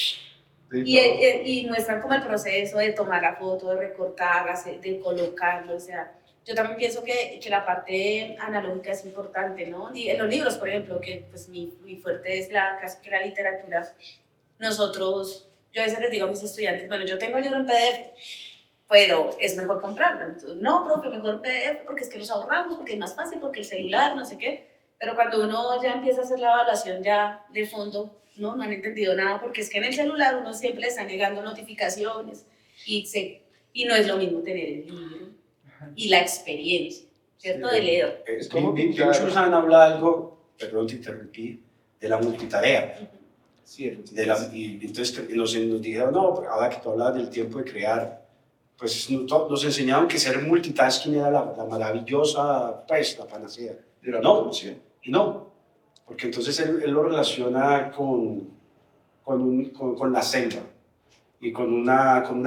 Y muestran como el proceso de tomar la foto, de recortarla, de colocarlo, o sea, yo también pienso que la parte analógica es importante, ¿no? Y en los libros, por ejemplo, que pues mi fuerte es casi que la literatura, nosotros, yo a veces les digo a mis estudiantes, bueno, yo tengo el libro en PDF, pero es mejor comprarlo. Entonces, no, profe, mejor PDF porque es que los ahorramos, porque es más fácil, porque el celular, no sé qué. Pero cuando uno ya empieza a hacer la evaluación ya de fondo, no han entendido nada, porque es que en el celular uno siempre le está llegando notificaciones y no es lo mismo tener el libro y la experiencia, ¿cierto? De leer. Es como Muchos han hablado algo, perdón te interrumpí, de la multitarea. Sí, Y entonces nos dijeron, no, pero ahora que tú hablabas del tiempo de crear, pues nos enseñaban que ser multitasking era la maravillosa, pues, la panacea. No, y no, porque entonces él lo relaciona con la selva y con un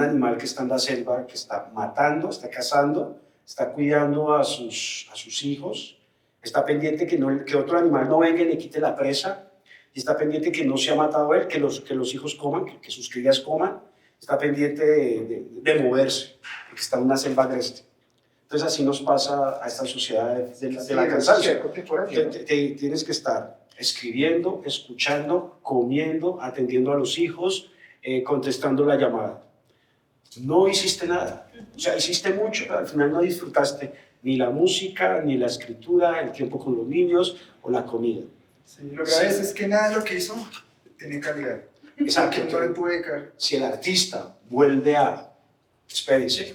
animal que está en la selva, que está matando, está cazando, está cuidando a sus hijos, está pendiente que otro animal no venga y le quite la presa, y está pendiente que no se ha matado él, que los hijos coman, que sus crías coman, está pendiente de moverse, porque está en una selva agreste. Entonces así nos pasa a esta sociedad de la cansancio. Tienes que estar escribiendo, escuchando, comiendo, atendiendo a los hijos, contestando la llamada. No hiciste nada, o sea, hiciste mucho, pero al final no disfrutaste ni la música, ni la escritura, el tiempo con los niños o la comida. Sí, lo grave es que nada de lo que hizo tiene calidad. Exacto. No le puede dedicar. Si el artista vuelve a, espérense,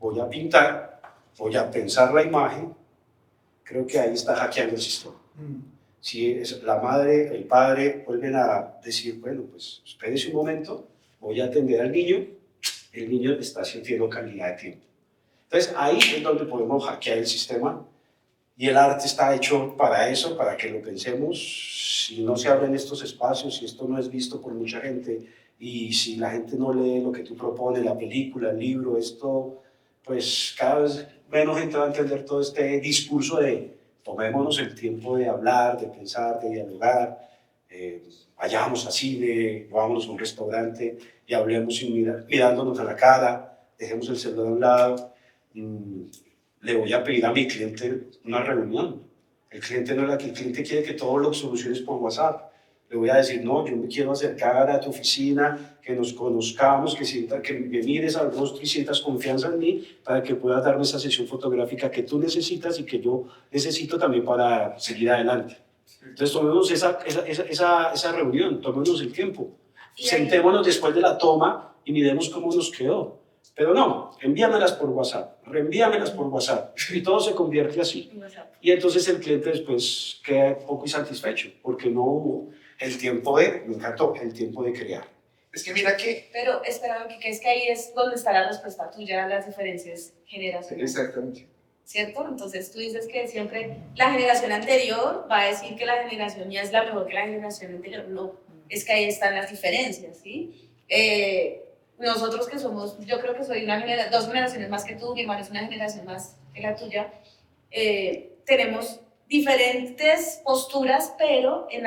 voy a pintar, voy a pensar la imagen, creo que ahí está hackeando el sistema. Si la madre, el padre vuelven a decir, bueno, pues espérense un momento, voy a atender al niño, el niño está sintiendo calidad de tiempo. Entonces ahí es donde podemos hackear el sistema y el arte está hecho para eso, para que lo pensemos. Si no se abren estos espacios, si esto no es visto por mucha gente y si la gente no lee lo que tú propones, la película, el libro, esto, pues cada vez menos gente va a entender todo este discurso de tomémonos el tiempo de hablar, de pensar, de dialogar, vayamos a cine, vámonos a un restaurante y hablemos mirándonos a la cara, dejemos el celular a un lado. Le voy a pedir a mi cliente una reunión. El cliente no es el cliente quiere que todo lo soluciones por WhatsApp. Le voy a decir, no, yo me quiero acercar a tu oficina, que nos conozcamos, que me mires al rostro y sientas confianza en mí para que puedas darme esa sesión fotográfica que tú necesitas y que yo necesito también para seguir adelante. Entonces tomemos esa reunión, tomémonos el tiempo. Sentémonos después de la toma y miremos cómo nos quedó. Pero no, envíamelas por WhatsApp, reenvíamelas por WhatsApp y todo se convierte así. Y entonces el cliente después queda poco insatisfecho porque no hubo el tiempo me encantó, el tiempo de crear. Es que mira que... Pero espera, que es que ahí es donde está la respuesta tuya a las diferencias generacionales. Exactamente. ¿Cierto? Entonces tú dices que siempre la generación anterior va a decir que la generación ya es la mejor que la generación anterior. No, es que ahí están las diferencias, ¿sí? Nosotros que somos, yo creo que soy dos generaciones más que tú, mi hermano es una generación más que la tuya, tenemos diferentes posturas, pero en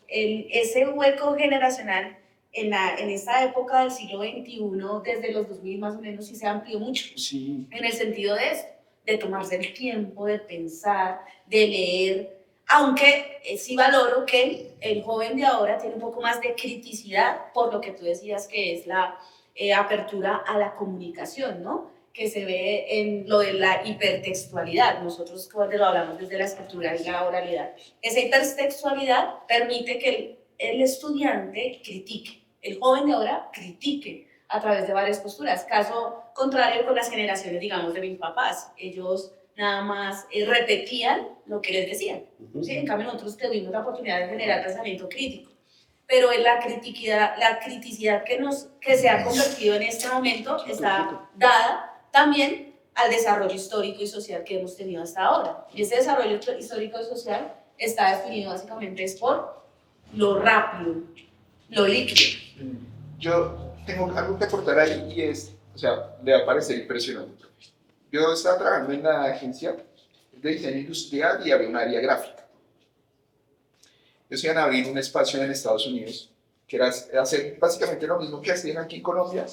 ese hueco generacional, en esta época del siglo XXI, desde los 2000 más o menos, sí se amplió mucho. Sí. En el sentido de esto, de tomarse el tiempo, de pensar, de leer, aunque sí valoro que el joven de ahora tiene un poco más de criticidad por lo que tú decías que es apertura a la comunicación, ¿no? Que se ve en lo de la hipertextualidad. Nosotros cuando lo hablamos desde la escritura y la oralidad. Esa hipertextualidad permite que el estudiante critique, el joven de ahora critique a través de varias posturas. Caso contrario con las generaciones, digamos, de mis papás. Ellos nada más repetían lo que les decían. ¿Sí? En cambio, nosotros tuvimos la oportunidad de generar pensamiento crítico. Pero en la criticidad que se ha convertido en este momento está dada también al desarrollo histórico y social que hemos tenido hasta ahora. Y ese desarrollo histórico y social está definido básicamente por lo rápido, lo líquido. Yo tengo algo que aportar ahí y es, o sea, le va a parecer impresionante. Yo estaba trabajando en la agencia de diseño industrial y había un área gráfica. Ellos iban a abrir un espacio en Estados Unidos que era hacer básicamente lo mismo que hacían aquí en Colombia,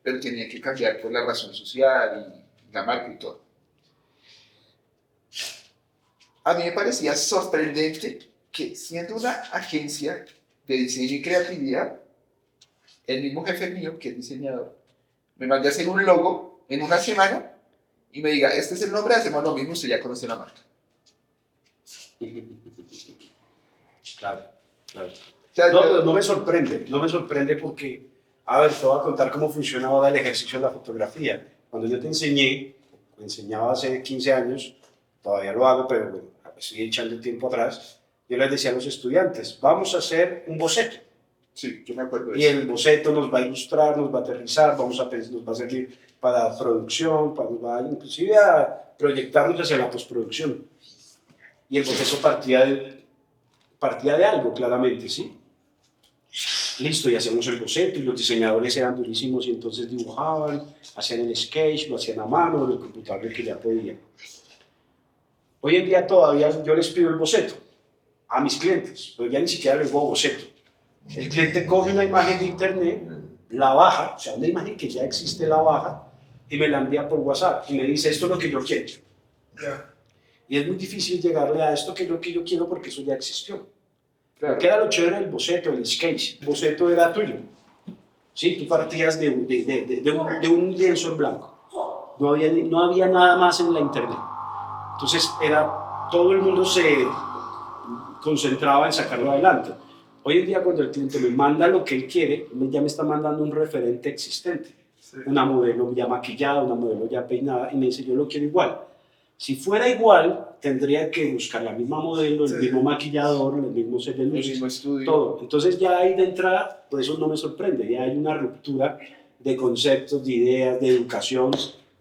pero tenía que cambiar por la razón social y la marca y todo. A mí me parecía sorprendente que siendo una agencia de diseño y creatividad, el mismo jefe mío, que es diseñador, me mande a hacer un logo en una semana y me diga, este es el nombre, hacemos lo mismo, usted ya conoce la marca. Claro, claro. O sea, No me sorprende porque, a ver, te voy a contar cómo funciona ahora el ejercicio de la fotografía. Cuando yo te enseñaba hace 15 años, todavía lo hago, pero bueno, estoy echando el tiempo atrás, yo les decía a los estudiantes, vamos a hacer un boceto. Sí, yo me acuerdo de Y eso. el boceto nos va a ilustrar, nos va a aterrizar, nos va a servir para producción, nos va inclusive a proyectarnos hacia la postproducción. Y el boceto partía de algo, claramente, ¿sí? Listo, y hacemos el boceto, y los diseñadores eran durísimos, y entonces dibujaban, hacían el sketch, lo hacían a mano, en el computador el que ya podían. Hoy en día todavía yo les pido el boceto a mis clientes, pero ya ni siquiera les digo boceto. El cliente coge una imagen de internet, la baja, o sea, una imagen que ya existe, la baja, y me la envía por WhatsApp, y me dice, esto es lo que yo quiero. Ya. Y es muy difícil llegarle a esto que es lo que yo quiero porque eso ya existió. Claro. Lo que era lo chévere del boceto, el sketch, el boceto era tuyo. ¿Sí? Tú partías de un lienzo en blanco. No había nada más en la internet. Entonces todo el mundo se concentraba en sacarlo adelante. Hoy en día cuando el cliente me manda lo que él quiere, ya me está mandando un referente existente. Sí. Una modelo ya maquillada, una modelo ya peinada, y me dice, yo lo quiero igual. Si fuera igual, tendría que buscar la misma modelo, el mismo maquillador, el mismo set de El luces, mismo estudio. todo. Entonces ya ahí de entrada, por eso no me sorprende, ya hay una ruptura de conceptos, de ideas, de educación.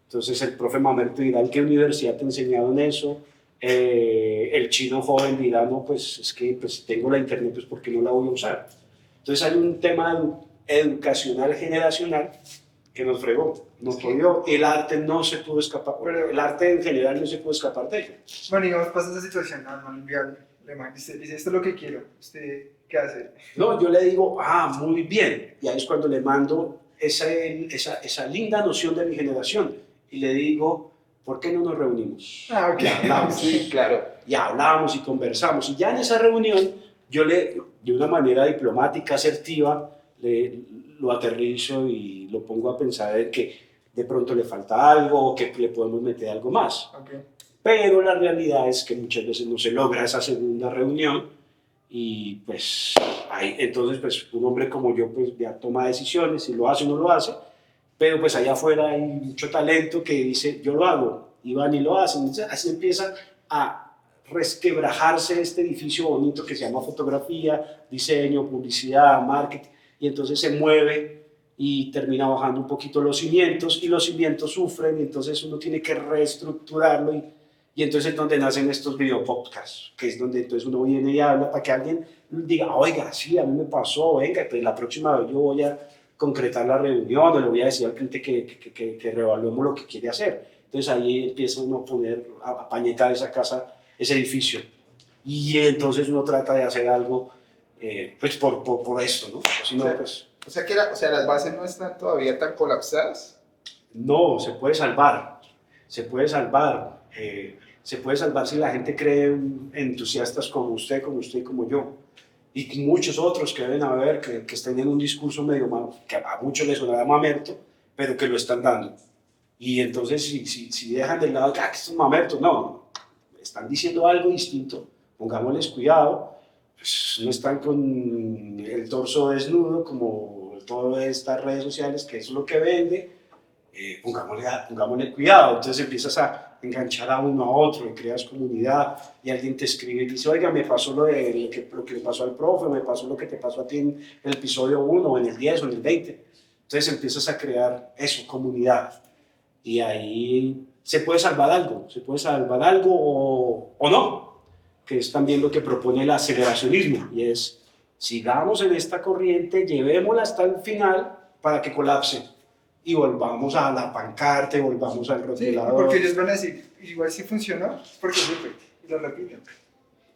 Entonces el profe Mamerto dirá, ¿en qué universidad te enseñaron eso? El chino joven dirá, no, pues es que pues, tengo la internet, pues ¿por qué no la voy a usar? Entonces hay un tema educacional generacional que nos fregó, nos jodió. El arte no se pudo escapar, pero el arte en general no se pudo escapar de ello. Bueno, digamos, pasa esa situación, no enviarle. Dice, esto es lo que quiero. ¿Usted qué hace? No, yo le digo, muy bien. Y ahí es cuando le mando esa linda noción de mi generación. Y le digo, ¿por qué no nos reunimos? Ah, ok. Y hablamos. Sí, claro. Y hablamos y conversamos. Y ya en esa reunión, yo de una manera diplomática, asertiva, lo aterrizo y lo pongo a pensar de que de pronto le falta algo o que le podemos meter algo más. Okay. Pero la realidad es que muchas veces no se logra esa segunda reunión y pues entonces pues un hombre como yo pues ya toma decisiones, si lo hace o no lo hace, pero pues allá afuera hay mucho talento que dice yo lo hago y van y lo hacen. Entonces así empieza a resquebrajarse este edificio bonito que se llama fotografía, diseño, publicidad, marketing, y entonces se mueve y termina bajando un poquito los cimientos y los cimientos sufren y entonces uno tiene que reestructurarlo y entonces es donde nacen estos videopodcasts, que es donde entonces uno viene y habla para que alguien diga, oiga, sí, a mí me pasó, venga, pues la próxima vez yo voy a concretar la reunión o le voy a decir al cliente que reevaluemos lo que quiere hacer. Entonces ahí empieza uno a pañetar esa casa, ese edificio. Y entonces uno trata de hacer algo pues por esto, ¿no? Si no, pues... O sea, las bases no están todavía tan colapsadas. No, se puede salvar, se puede salvar. Se puede salvar si la gente cree en entusiastas como usted y como yo. y muchos otros que deben haber que estén en un discurso medio que a muchos les sonará mamerto, pero que lo están dando. Y entonces si dejan de lado que estos mamertos, no, están diciendo algo distinto, pongámosles cuidado, pues no están con el torso desnudo como todas estas redes sociales, que es lo que vende, pongámosle cuidado. Entonces empiezas a enganchar a uno a otro y creas comunidad y alguien te escribe y dice, oiga, me pasó lo que le pasó al profe, me pasó lo que te pasó a ti en el episodio 1 o en el 10 o en el 20. Entonces empiezas a crear eso, comunidad, y ahí se puede salvar algo o no, que es también lo que propone el aceleracionismo, y es, sigamos en esta corriente, llevémosla hasta el final para que colapse y volvamos a la pancarta, volvamos al Sí, rotulador. porque ellos van a decir, igual si funcionó, porque supe, y lo repiten.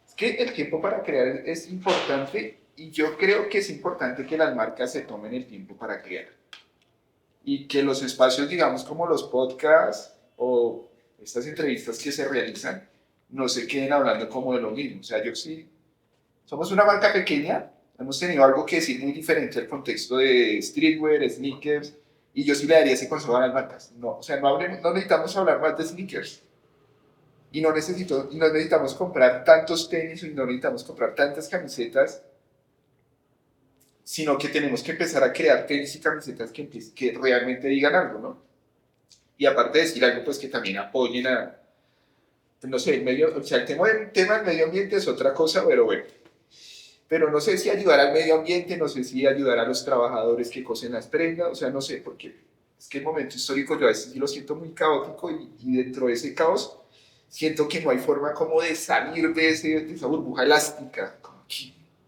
Es que el tiempo para crear es importante y yo creo que es importante que las marcas se tomen el tiempo para crear. Y que los espacios, digamos, como los podcasts o estas entrevistas que se realizan, no se queden hablando como de lo mismo. O sea, yo sí, somos una marca pequeña, hemos tenido algo que decir muy diferente al contexto de streetwear, sneakers, y yo sí le daría ese consejo a las marcas. No, o sea, no necesitamos hablar más de sneakers. Y no necesitamos comprar tantos tenis y no necesitamos comprar tantas camisetas, sino que tenemos que empezar a crear tenis y camisetas que realmente digan algo, ¿no? Y aparte de decir algo, pues que también apoyen a, no sé, o sea, el tema del medio ambiente es otra cosa, pero bueno. Pero no sé si ayudar al medio ambiente, no sé si ayudar a los trabajadores que cosen las prendas, o sea, no sé, porque es que el momento histórico yo a veces sí lo siento muy caótico y dentro de ese caos siento que no hay forma como de salir de esa burbuja elástica,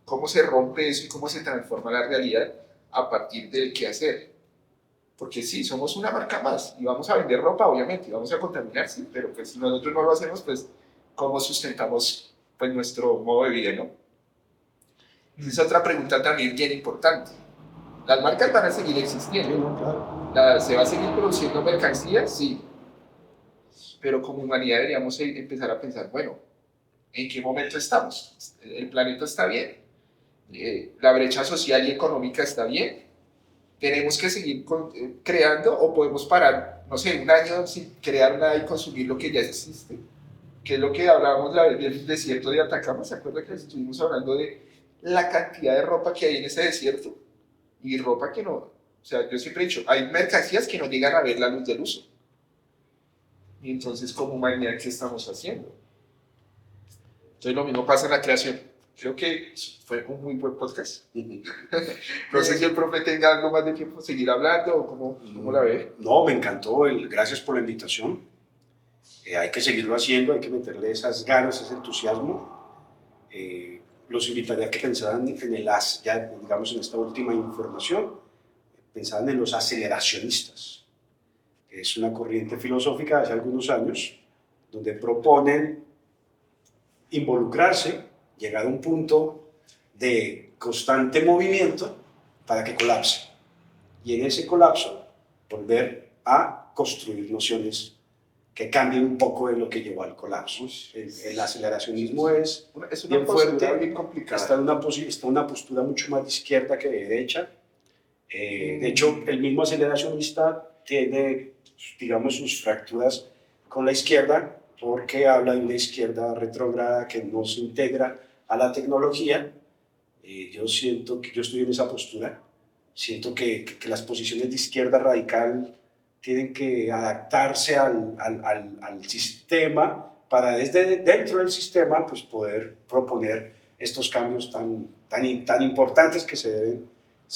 cómo se rompe eso y cómo se transforma la realidad a partir del qué hacer. Porque sí, somos una marca más y vamos a vender ropa, obviamente, y vamos a contaminar, sí, pero pues si nosotros no lo hacemos, pues ¿cómo sustentamos pues, nuestro modo de vida, no? Esa es otra pregunta también bien importante. Las marcas van a seguir existiendo, Sí, ¿no? no, claro. ¿Se va a seguir produciendo mercancías? Sí. Pero como humanidad deberíamos empezar a pensar, bueno, ¿en qué momento estamos? ¿El planeta está bien? ¿La brecha social y económica está bien? ¿Tenemos que seguir creando o podemos parar, no sé, un año sin crear nada y consumir lo que ya existe? Que es lo que hablábamos la vez del desierto de Atacama. ¿Se acuerda que estuvimos hablando de la cantidad de ropa que hay en ese desierto? Y ropa que no, o sea, yo siempre he dicho, hay mercancías que no llegan a ver la luz del uso. Y entonces, como humanidad, ¿qué estamos haciendo? Entonces, lo mismo pasa en la creación. Creo que fue un muy buen podcast. No sé si el profe tenga algo más de tiempo para seguir hablando o cómo la ve. No, me encantó, gracias por la invitación. Hay que seguirlo haciendo, hay que meterle esas ganas, ese entusiasmo. Los invitaría a que pensaran ya digamos en esta última información, pensaran en los aceleracionistas. Es una corriente filosófica de hace algunos años donde proponen involucrarse, llegar a un punto de constante movimiento para que colapse. Y en ese colapso volver a construir nociones que cambien un poco de lo que llevó al colapso. El aceleracionismo es una bien postura fuerte, bien complicada. está una postura mucho más de izquierda que de derecha. De hecho, el mismo aceleracionista tiene, digamos, sus fracturas con la izquierda porque habla de una izquierda retrógrada que no se integra a la tecnología. Yo siento que yo estoy en esa postura. Siento que las posiciones de izquierda radical tienen que adaptarse al sistema para desde dentro del sistema pues, poder proponer estos cambios tan importantes que se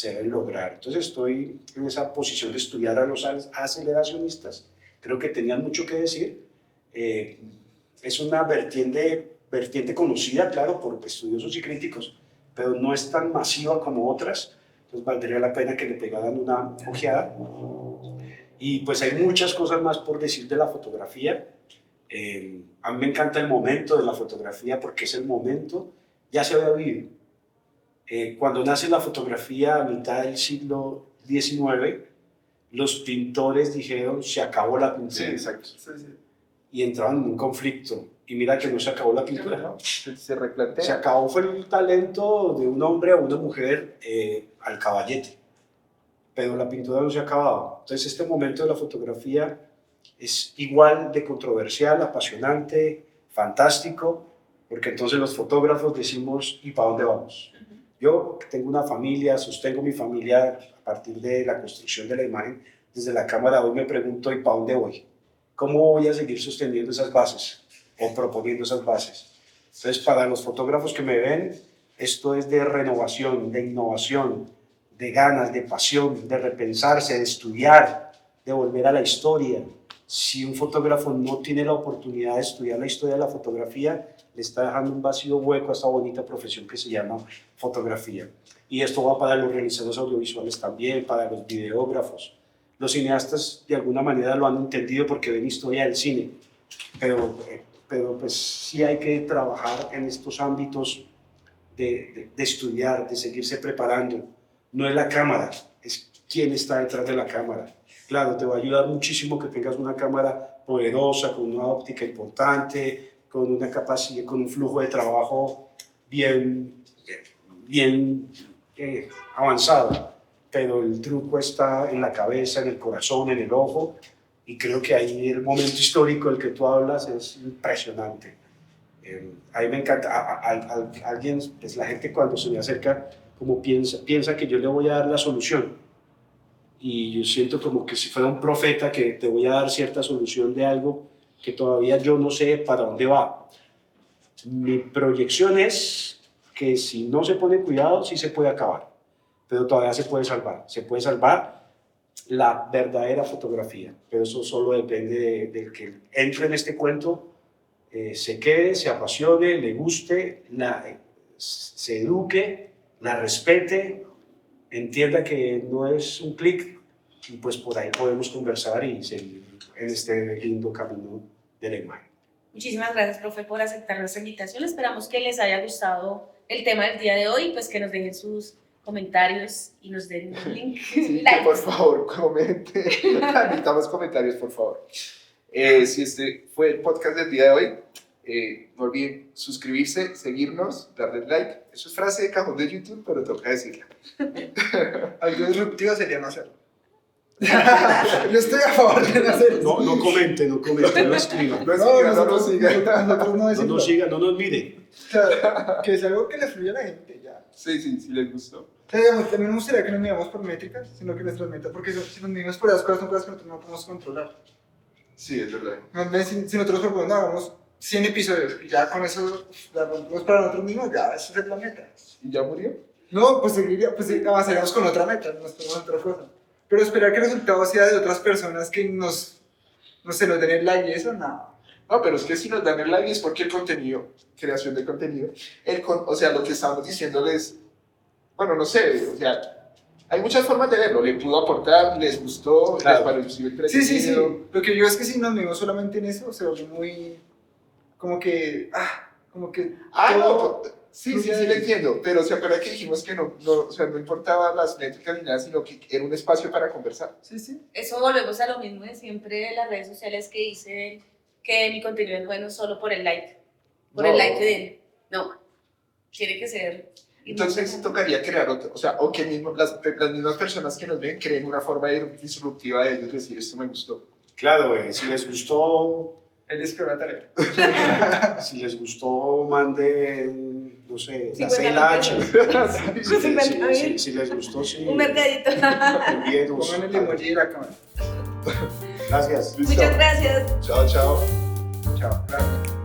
deben lograr. Entonces estoy en esa posición de estudiar a los aceleracionistas. Creo que tenían mucho que decir. Es una vertiente conocida, claro, por estudiosos y críticos, pero no es tan masiva como otras. Entonces valdría la pena que le pegaran una ojeada. Y pues hay muchas cosas más por decir de la fotografía. A mí me encanta el momento de la fotografía porque es el momento, ya se había vivido. Cuando nace la fotografía a mitad del siglo XIX, los pintores dijeron, se acabó la pintura. Sí, exacto. Sí, sí. Y entraban en un conflicto y mira que no se acabó la pintura. Se replantea. Se acabó fue el talento de un hombre o una mujer al caballete, pero la pintura no se ha acabado. Entonces este momento de la fotografía es igual de controversial, apasionante, fantástico, porque entonces los fotógrafos decimos, ¿y para dónde vamos? Yo tengo una familia, sostengo mi familia a partir de la construcción de la imagen. Desde la cámara hoy me pregunto, ¿y para dónde voy? ¿Cómo voy a seguir sosteniendo esas bases o proponiendo esas bases? Entonces, para los fotógrafos que me ven, esto es de renovación, de innovación, de ganas, de pasión, de repensarse, de estudiar, de volver a la historia. Si un fotógrafo no tiene la oportunidad de estudiar la historia de la fotografía, le está dejando un vacío hueco a esta bonita profesión que se llama fotografía. Y esto va para los realizadores audiovisuales también, para los videógrafos. Los cineastas de alguna manera lo han entendido porque ven historia del cine, pero pues sí hay que trabajar en estos ámbitos de estudiar, de seguirse preparando. No es la cámara, es quién está detrás de la cámara. Claro, te va a ayudar muchísimo que tengas una cámara poderosa, con una óptica importante, con una capacidad, con un flujo de trabajo bien avanzado, pero el truco está en la cabeza, en el corazón, en el ojo, y creo que ahí el momento histórico del que tú hablas es impresionante. A mí me encanta, alguien, pues la gente cuando se me acerca, como piensa que yo le voy a dar la solución, y yo siento como que si fuera un profeta que te voy a dar cierta solución de algo que todavía yo no sé para dónde va. Mi proyección es que si no se pone cuidado, sí se puede acabar, pero todavía se puede salvar la verdadera fotografía, pero eso solo depende del que entre en este cuento, se quede, se apasione, le guste, se eduque, la respete, entienda que no es un clic, y pues por ahí podemos conversar y seguir en este lindo camino de la imagen. Muchísimas gracias, profe, por aceptar nuestra invitación. Esperamos que les haya gustado el tema del día de hoy, pues que nos dejen sus comentarios y nos den un link. Sí, que por favor, comente. Necesitamos comentarios, por favor. Si este fue el podcast del día de hoy, no olviden suscribirse, seguirnos, darle like. Eso es frase de cajón de YouTube, pero toca decirla. Algo disruptivo sería no hacerlo. Yo estoy a favor de no hacerlo. No comente, no escriba. No nos sigan. Nosotros no No decimos. nos sigan, no nos miren. O sea, que es algo que le fluya a la gente, ya. Sí, les gustó. O sea, digamos, también me gustaría que no nos midamos por métricas, sino que nuestras metas, porque si nos midamos por esas cosas, son cosas que nosotros no podemos controlar. Sí, es verdad. Más bien, si nosotros proponemos, no, hagamos 100 episodios, y ya con eso la rompemos para nosotros mismos, ya, esa es la meta. ¿Y ya murió? No, pues avanzaríamos con otra meta, nos ponemos otra cosa. Pero esperar que el resultado sea de otras personas que nos den el like y eso, no. No, pero es que si nos dan el like es porque el contenido, creación de contenido, o sea, lo que estamos diciéndoles, bueno, no sé, o sea, hay muchas formas de verlo, le pudo aportar, les gustó, Claro. les pareció entretenido. Sí. Lo que yo es que si nos medimos solamente en eso, se vuelve muy, como que todo- No, sí, le entiendo, pero se acuerda que dijimos que o sea, no importaba las métricas ni nada, sino que era un espacio para conversar. Sí. Eso volvemos a lo mismo de siempre de las redes sociales que dicen que mi contenido es bueno solo por el like. Por No. el like que den. No. Tiene que ser. Entonces tocaría crear otro, o sea, o que las mismas personas que nos ven creen una forma disruptiva de ellos decir, esto me gustó. Claro, si les gustó, Él es peor la tarea. si les gustó, manden, no sé, la 50 CLH. pesos. 50 mil. Si les gustó, sí. Un mercadito. Envíenos. Pongan el emoji de la cámara. Gracias. Listo. Muchas gracias. Chao. Chao. Gracias.